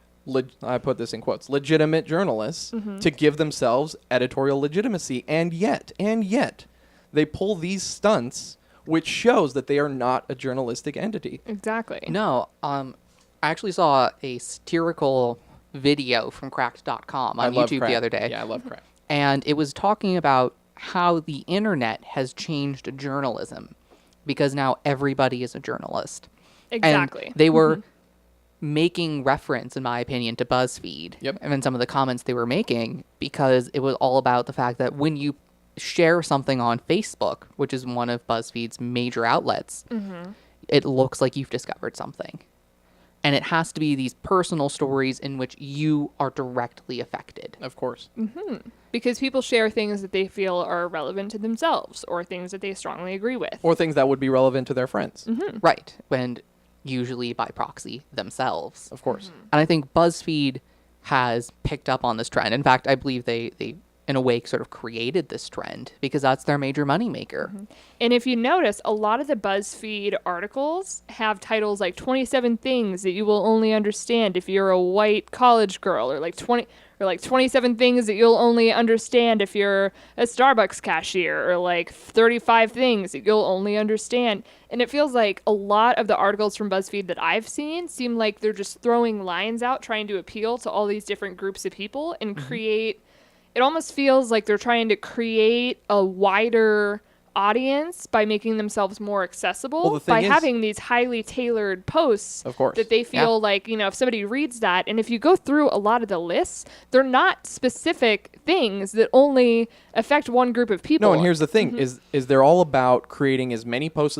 I put this in quotes, legitimate journalists to give themselves editorial legitimacy, and yet, they pull these stunts, which shows that they are not a journalistic entity. Exactly. No, I actually saw a satirical video from Cracked.com on YouTube the other day. Yeah, I love Cracked. And it was talking about how the internet has changed journalism because now everybody is a journalist. Exactly. And they were making reference, in my opinion, to BuzzFeed. Yep. And then some of the comments they were making, because it was all about the fact that when you share something on Facebook, which is one of BuzzFeed's major outlets, it looks like you've discovered something. And it has to be these personal stories in which you are directly affected. Of course. Because people share things that they feel are relevant to themselves or things that they strongly agree with. Or things that would be relevant to their friends. Right. And usually by proxy themselves. Of course. And I think BuzzFeed has picked up on this trend. In fact, I believe they in a way sort of created this trend because that's their major moneymaker. And if you notice, a lot of the BuzzFeed articles have titles like 27 things that you will only understand if you're a white college girl, or like 27 things that you'll only understand if you're a Starbucks cashier, or like 35 things that you'll only understand. And it feels like a lot of the articles from BuzzFeed that I've seen seem like they're just throwing lines out, trying to appeal to all these different groups of people and create. It almost feels like they're trying to create a wider audience by making themselves more accessible by having these highly tailored posts, of course, that they feel like, if somebody reads that, and if you go through a lot of the lists, they're not specific things that only affect one group of people. No, and here's the thing, is they're all about creating as many posts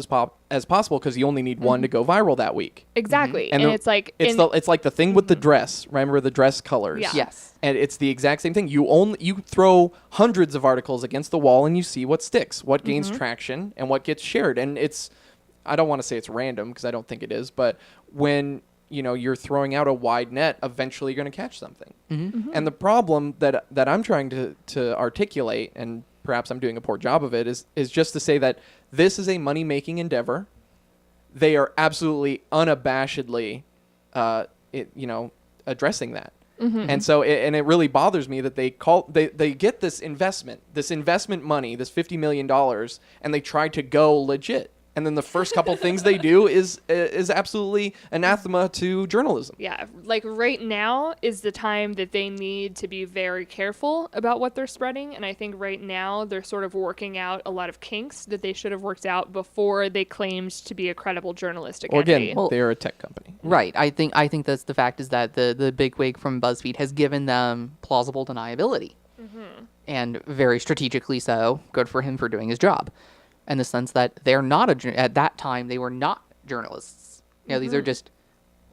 as possible because you only need one to go viral that week. Exactly. And it's like it's like the thing with the dress. Remember the dress colors? Yeah. Yes. And it's the exact same thing. You throw hundreds of articles against the wall and you see what sticks, what gains traction, and what gets shared. And I don't want to say it's random because I don't think it is, but when you're throwing out a wide net, eventually you're going to catch something. And the problem that I'm trying to articulate, and perhaps I'm doing a poor job of it, is just to say that this is a money-making endeavor. They are absolutely unabashedly, addressing that. And so, it really bothers me that they get this investment money, this $50 million, and they try to go legit. And then the first couple things they do is absolutely anathema to journalism. Yeah, like right now is the time that they need to be very careful about what they're spreading. And I think right now they're sort of working out a lot of kinks that they should have worked out before they claimed to be a credible jouralistic entity. Again, they're a tech company. Right. I think that's the fact, is that the bigwig from BuzzFeed has given them plausible deniability. And very strategically so. Good for him for doing his job. In the sense that they're not at that time, they were not journalists. These are just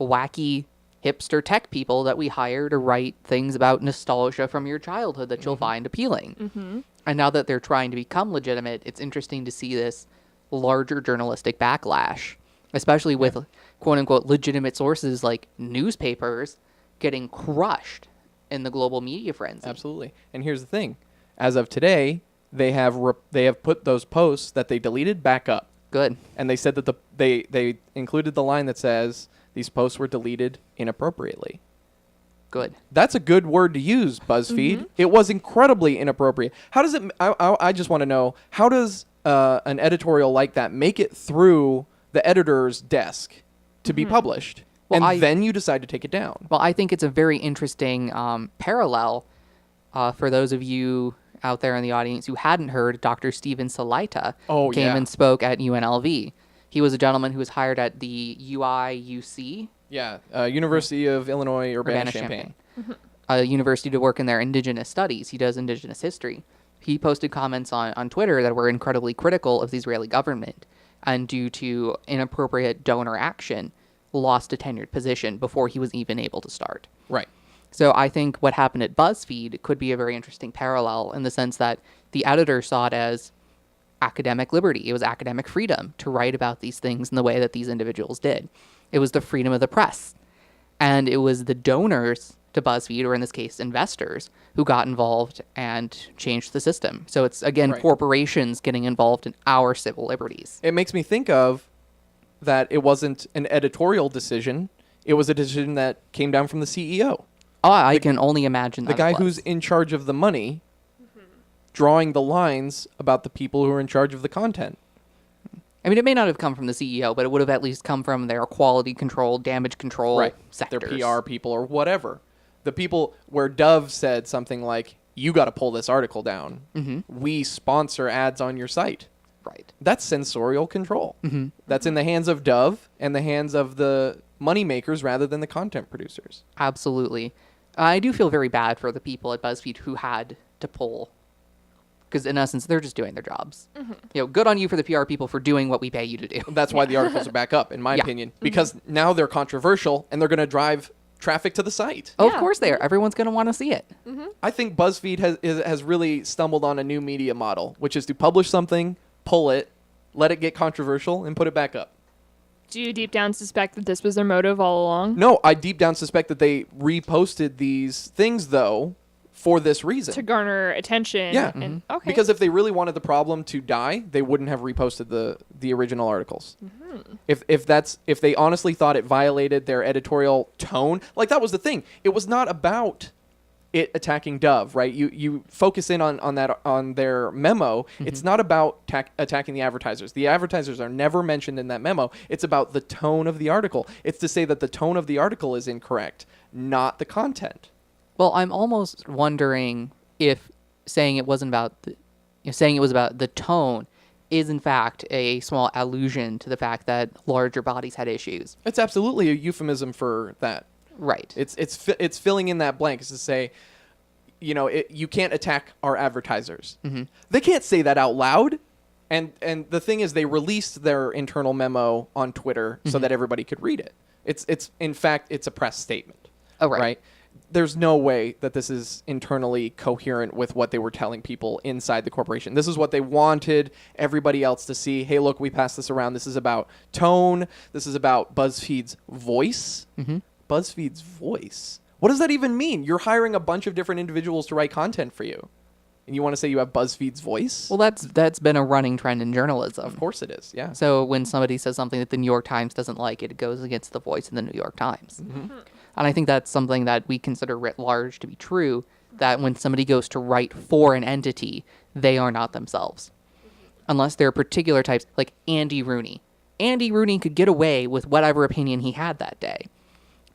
wacky hipster tech people that we hire to write things about nostalgia from your childhood that you'll find appealing. And now that they're trying to become legitimate, it's interesting to see this larger journalistic backlash, especially with quote unquote legitimate sources like newspapers getting crushed in the global media frenzy. Absolutely. And here's the thing. As of today, they have put those posts that they deleted back up. Good. And they said that they included the line that says these posts were deleted inappropriately. Good. That's a good word to use, BuzzFeed. It was incredibly inappropriate. How does it? I just want to know, how does an editorial like that make it through the editor's desk to be published, and then you decide to take it down? Well, I think it's a very interesting parallel for those of you out there in the audience who hadn't heard. Dr. Steven Salaita came and spoke at UNLV. He was a gentleman who was hired at the UIUC. Yeah, University of Illinois Urbana-Champaign. A university to work in their indigenous studies. He does indigenous history. He posted comments on Twitter that were incredibly critical of the Israeli government, and due to inappropriate donor action, lost a tenured position before he was even able to start. Right. So I think what happened at BuzzFeed could be a very interesting parallel in the sense that the editor saw it as academic liberty. It was academic freedom to write about these things in the way that these individuals did. It was the freedom of the press. And it was the donors to BuzzFeed, or in this case, investors, who got involved and changed the system. So it's, again, corporations getting involved in our civil liberties. It makes me think of that it wasn't an editorial decision. It was a decision that came down from the CEO. Oh, I can only imagine that. The guy who's in charge of the money, drawing the lines about the people who are in charge of the content. I mean, it may not have come from the CEO, but it would have at least come from their quality control, damage control sectors. Their PR people or whatever. The people where Dove said something like, you got to pull this article down. We sponsor ads on your site. Right. That's sensorial control. That's in the hands of Dove and the hands of the money makers rather than the content producers. Absolutely. I do feel very bad for the people at BuzzFeed who had to pull, because in essence, they're just doing their jobs. Good on you for the PR people for doing what we pay you to do. That's why the articles are back up, in my opinion, because now they're controversial and they're going to drive traffic to the site. Oh, of course they are. Everyone's going to want to see it. I think BuzzFeed has really stumbled on a new media model, which is to publish something, pull it, let it get controversial, and put it back up. Do you deep down suspect that this was their motive all along? No, I deep down suspect that they reposted these things, though, for this reason. To garner attention. Yeah. And, okay. Because if they really wanted the problem to die, they wouldn't have reposted the original articles. If they honestly thought it violated their editorial tone, like that was the thing. It was not about it attacking Dove, right? You focus in on their memo. It's not about attacking the advertisers. The advertisers are never mentioned in that memo. It's about the tone of the article. It's to say that the tone of the article is incorrect, not the content. Well, I'm almost wondering if saying it wasn't about saying it was about the tone is in fact a small allusion to the fact that larger bodies had issues. It's absolutely a euphemism for that. Right. It's filling in that blank. It's to say, you can't attack our advertisers. They can't say that out loud. And the thing is, they released their internal memo on Twitter so that everybody could read it. It's in fact, it's a press statement. Oh, right. There's no way that this is internally coherent with what they were telling people inside the corporation. This is what they wanted everybody else to see. Hey, look, we passed this around. This is about tone. This is about BuzzFeed's voice. BuzzFeed's voice. What does that even mean? You're hiring a bunch of different individuals to write content for you, and you want to say you have BuzzFeed's voice? Well, that's been a running trend in journalism. Of course it is, yeah. So when somebody says something that the New York Times doesn't like, it goes against the voice of the New York Times. And I think that's something that we consider writ large to be true, that when somebody goes to write for an entity, they are not themselves. Unless there are particular types, like Andy Rooney. Andy Rooney could get away with whatever opinion he had that day.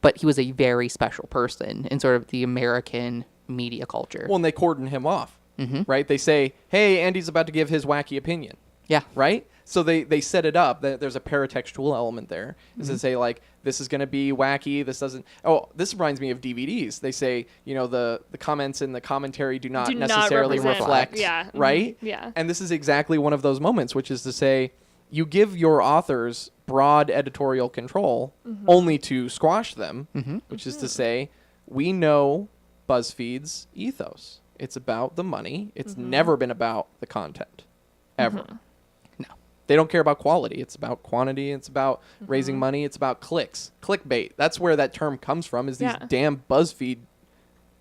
But he was a very special person in sort of the American media culture. Well, and they cordon him off, right? They say, hey, Andy's about to give his wacky opinion. Yeah. Right? So they set it up. There's a paratextual element there. Is to say, like, this is going to be wacky. This doesn't... Oh, this reminds me of DVDs. They say, the comments and the commentary do not necessarily reflect. Yeah. Right? Yeah. And this is exactly one of those moments, which is to say, you give your authors broad editorial control only to squash them, which is to say, we know BuzzFeed's ethos. It's about the money. It's never been about the content. Ever. No. They don't care about quality. It's about quantity. It's about raising money. It's about clicks. Clickbait. That's where that term comes from, is these damn BuzzFeed,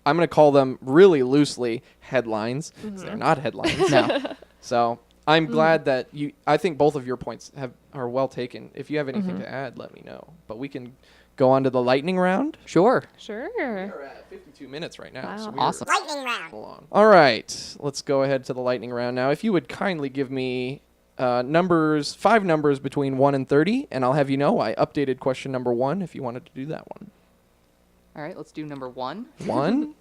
I'm going to call them really loosely headlines. 'Cause they're not headlines. No. So I'm glad that I think both of your points are well taken. If you have anything to add, let me know. But we can go on to the lightning round. Sure. Sure. We're at 52 minutes right now. Wow. So Awesome. Lightning round. along. All right, let's go ahead to the lightning round now. If you would kindly give me five numbers between 1 and 30, and I'll have you know I updated question number 1 if you wanted to do that one. All right, let's do number 1. 1,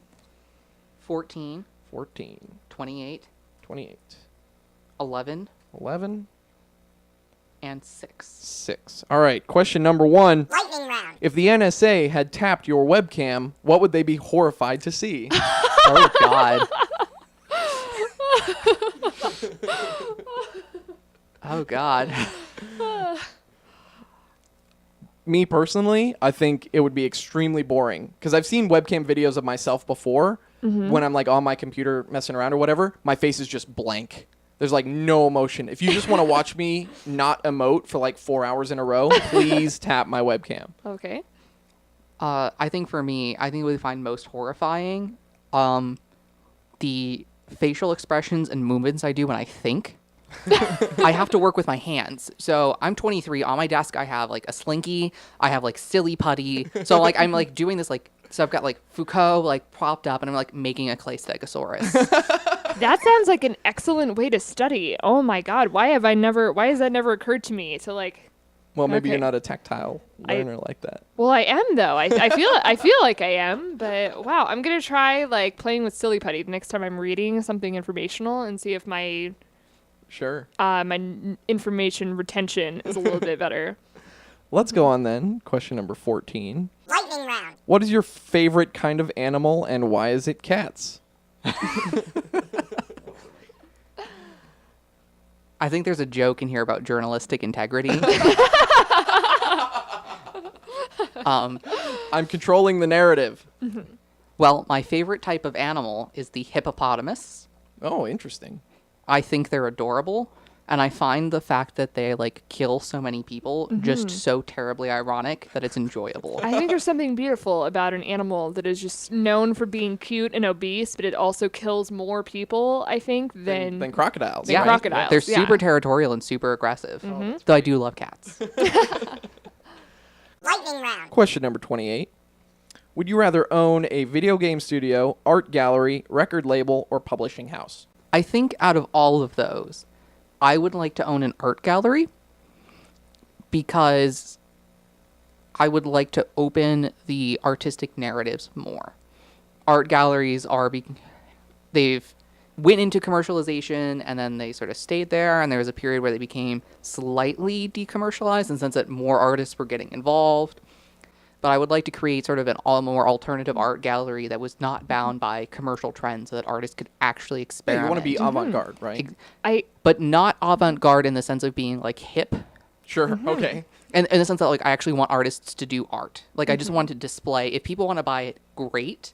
14, 14, 28, 28, 11, 11, and 6. 6. All right, question number 1. Lightning round. If the NSA had tapped your webcam, what would they be horrified to see? Oh, God. Oh, God. Me personally, I think it would be extremely boring because I've seen webcam videos of myself before when I'm like on my computer messing around or whatever. My face is just blank. There's like no emotion. If you just want to watch me not emote for like 4 hours in a row, please tap my webcam. Okay. I think for me, I think what we find most horrifying, the facial expressions and movements I do when I think. I have to work with my hands. So I'm 23. On my desk, I have like a Slinky. I have like silly putty. So like I'm like doing this like, so I've got like Foucault like propped up and I'm like making a clay stegosaurus. That sounds like an excellent way to study. Oh my God. Why has that never occurred to me to like, Well, maybe Okay. you're not a tactile learner like that. well, I am though. I feel like I am, but wow, I'm going to try like playing with silly putty the next time I'm reading something informational and see if my Sure. information retention is a little bit better. Let's go on then. Question number 14. Lightning round. What is your favorite kind of animal and why is it cats? I think there's a joke in here about journalistic integrity. I'm controlling the narrative. Well, my favorite type of animal is the hippopotamus. Oh, interesting. I think they're adorable. And I find the fact that they like kill so many people just so terribly ironic that it's enjoyable. I think there's something beautiful about an animal that is just known for being cute and obese, but it also kills more people, I think, Than crocodiles. than crocodiles. They're yeah. super territorial and super aggressive. Though I do love cats. Lightning round. Question number 28. Would you rather own a video game studio, art gallery, record label, or publishing house? I think out of all of those, I would like to own an art gallery because I would like to open the artistic narratives more. Art galleries they've went into commercialization and then they sort of stayed there, and there was a period where they became slightly decommercialized in the sense that more artists were getting involved. But I would like to create sort of a more alternative art gallery that was not bound by commercial trends so that artists could actually Yeah, experiment. you want to be avant-garde, right? But not avant-garde in the sense of being like hip. Sure. Okay. And in the sense that like I actually want artists to do art. Like I just want to display. If people want to buy it, great.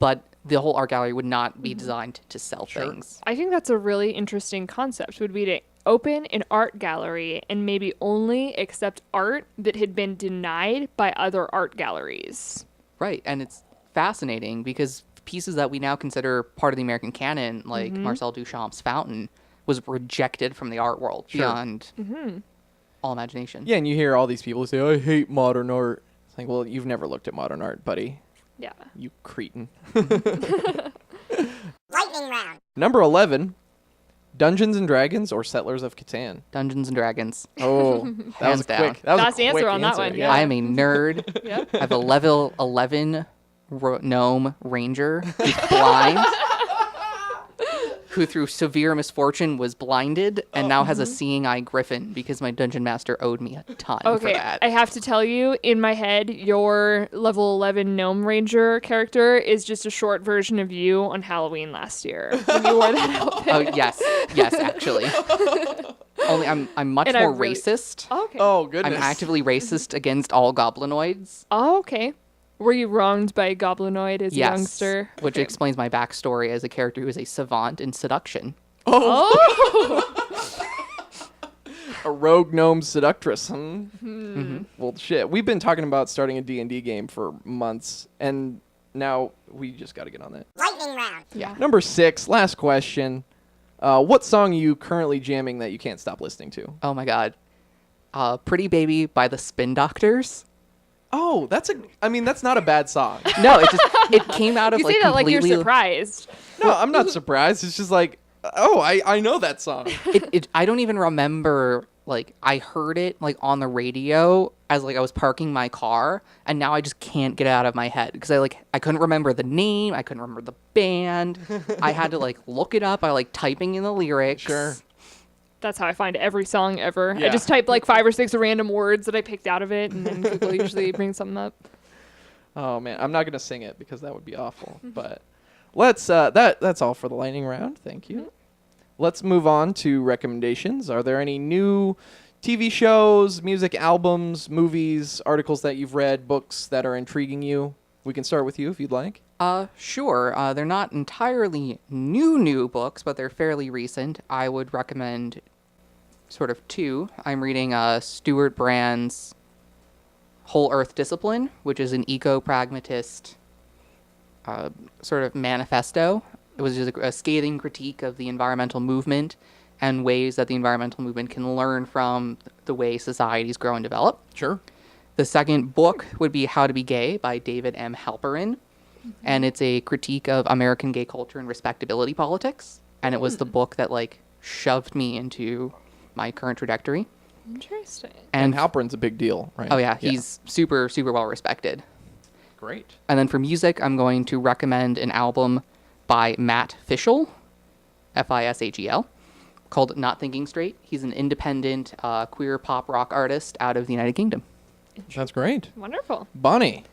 But the whole art gallery would not be designed to sell things. I think that's a really interesting concept, would be to open an art gallery and maybe only accept art that had been denied by other art galleries. Right. And it's fascinating because pieces that we now consider part of the American canon, like Marcel Duchamp's Fountain, was rejected from the art world beyond all imagination. Yeah, and you hear all these people who say, I hate modern art. It's like, well, you've never looked at modern art, buddy. Yeah. You cretin. Lightning round. Number 11. Dungeons and Dragons or Settlers of Catan? Dungeons and Dragons. Oh, that was Hands down. quick. That was Fast a answer quick on that one, yeah. I am a nerd. Yeah. I have a level 11 gnome ranger who's blind, who through severe misfortune was blinded and now has a seeing eye griffin because my dungeon master owed me a ton for Okay, that. I have to tell you, in my head, your level 11 Gnome Ranger character is just a short version of you on Halloween last year when you wore that outfit. Oh yes, actually. Only I'm much And I more really- racist. Okay. Oh, goodness. I'm actively racist against all goblinoids. Oh, okay. Were you wronged by a goblinoid as a Yes, youngster? which Okay. explains my backstory as a character who is a savant in seduction. A rogue gnome seductress. Well, shit. We've been talking about starting a D&D game for months, and now we just got to get on that. Lightning round. Yeah. Number 6, last question. What song are you currently jamming that you can't stop listening to? Oh my god. Pretty Baby by the Spin Doctors. Oh, that's not a bad song. No, it came out of You like say that like completely. you're surprised. No, I'm not surprised. It's just like, oh, I know that song. I don't even remember, like, I heard it like on the radio as like I was parking my car, and now I just can't get it out of my head because I couldn't remember the name, I couldn't remember the band. I had to like look it up by like typing in the lyrics. Sure. That's how I find every song ever. Yeah. I just type like 5 or 6 random words that I picked out of it, and then Google usually brings something up. Oh man, I'm not gonna sing it because that would be awful. But let's that's all for the lightning round. Thank you. Let's move on to recommendations. Are there any new TV shows, music, albums, movies, articles that you've read, books that are intriguing you? We can start with you if you'd like. Sure. They're not entirely new books, but they're fairly recent. I would recommend sort of 2. I'm reading Stuart Brand's Whole Earth Discipline, which is an eco-pragmatist sort of manifesto. It was just a scathing critique of the environmental movement and ways that the environmental movement can learn from the way societies grow and develop. Sure. The second book would be How to Be Gay by David M. Halperin, and it's a critique of American gay culture and respectability politics. And it was the book that like shoved me into my current trajectory. Interesting. And Halperin's a big deal, right? Oh yeah, he's super well respected. great. And then for music, I'm going to recommend an album by Matt Fischel, Fishel, called Not Thinking Straight. He's an independent queer pop rock artist out of the United Kingdom. That's great. Wonderful. Bonnie,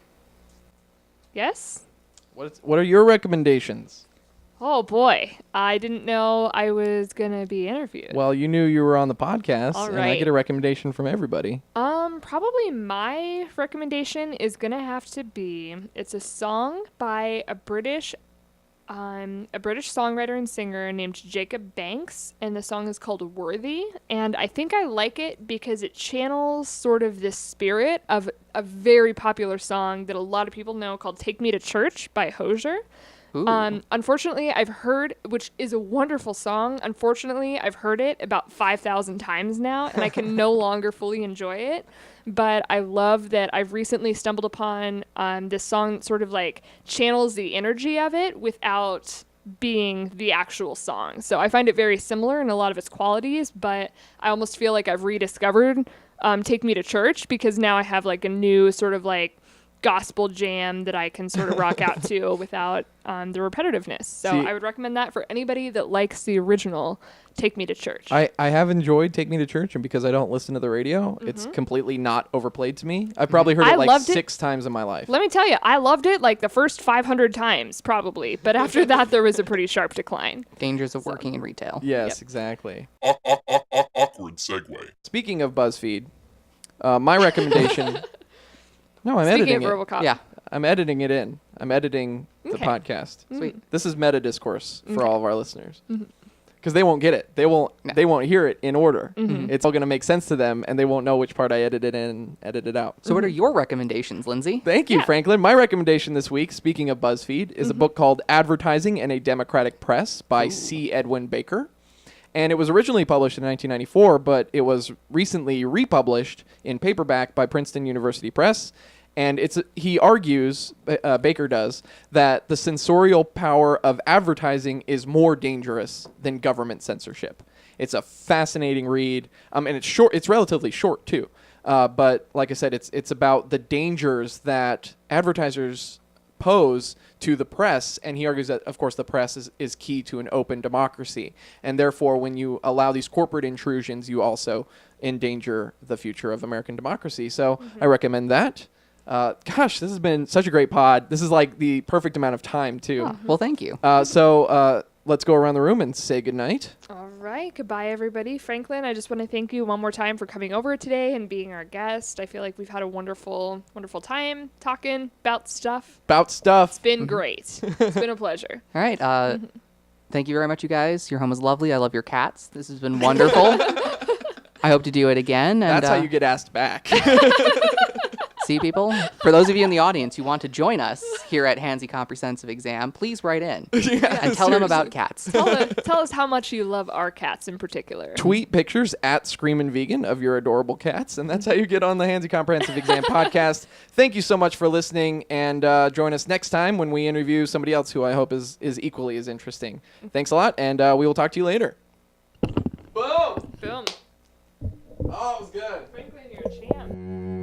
Yes? what are your recommendations? Oh boy. I didn't know I was going to be interviewed. Well, you knew you were on the podcast, All and I right. get a recommendation from everybody. Probably my recommendation is going to have to be, it's a song by a British a British songwriter and singer named Jacob Banks, and the song is called Worthy. And I think I like it because it channels sort of this spirit of a very popular song that a lot of people know called Take Me to Church by Hozier. Unfortunately, I've heard, which is a wonderful song. Unfortunately, I've heard it about 5,000 times now, and I can no longer fully enjoy it. But I love that I've recently stumbled upon this song that sort of like channels the energy of it without being the actual song. So I find it very similar in a lot of its qualities, but I almost feel like I've rediscovered Take Me to Church because now I have like a new sort of like gospel jam that I can sort of rock out to without the repetitiveness. So See, I would recommend that for anybody that likes the original Take Me to Church. I have enjoyed Take Me to Church, and because I don't listen to the radio, it's completely not overplayed to me. I've probably heard I it like loved it. 6 times in my life. Let me tell you, I loved it like the first 500 times probably, but after that there was a pretty sharp decline. Dangers of working in retail. Yes, exactly. Awkward segue. Speaking of BuzzFeed, my recommendation... No, I'm Speaking editing of it. RoboCop. Yeah. I'm editing it in. I'm editing the Okay. podcast. Sweet. This is meta discourse for all of our listeners. Because they won't get it. They won't hear it in order. It's all going to make sense to them, and they won't know which part I edited in and edited out. So what are your recommendations, Lindsay? Thank you, Yeah. Franklin. My recommendation this week, speaking of BuzzFeed, is a book called Advertising in a Democratic Press by C. Edwin Baker. And it was originally published in 1994, but it was recently republished in paperback by Princeton University Press. And he argues, Baker does, that the censorial power of advertising is more dangerous than government censorship. It's a fascinating read, and it's short. It's relatively short too. But like I said, it's about the dangers that advertisers pose to the press, and he argues that, of course, the press is key to an open democracy, and therefore, when you allow these corporate intrusions, you also endanger the future of American democracy. So I recommend that. Gosh, this has been such a great pod. This is like the perfect amount of time, too. Oh, well, thank you. So let's go around the room and say goodnight. All right. Goodbye, everybody. Franklin, I just want to thank you one more time for coming over today and being our guest. I feel like we've had a wonderful, wonderful time talking about stuff. About stuff. It's been great. It's been a pleasure. All right. Thank you very much, you guys. Your home is lovely. I love your cats. This has been wonderful. I hope to do it again. And, That's how you get asked back. See, people? For those of you in the audience who want to join us here at Hansi Comprehensive Exam, please write in and tell them about cats. Tell us how much you love our cats in particular. Tweet pictures at Screamin' Vegan of your adorable cats, and that's how you get on the Hansi Comprehensive Exam podcast. Thank you so much for listening, and join us next time when we interview somebody else who I hope is equally as interesting. Thanks a lot, and we will talk to you later. Boom! Boom. Oh, it was good. Franklin, you're a champ.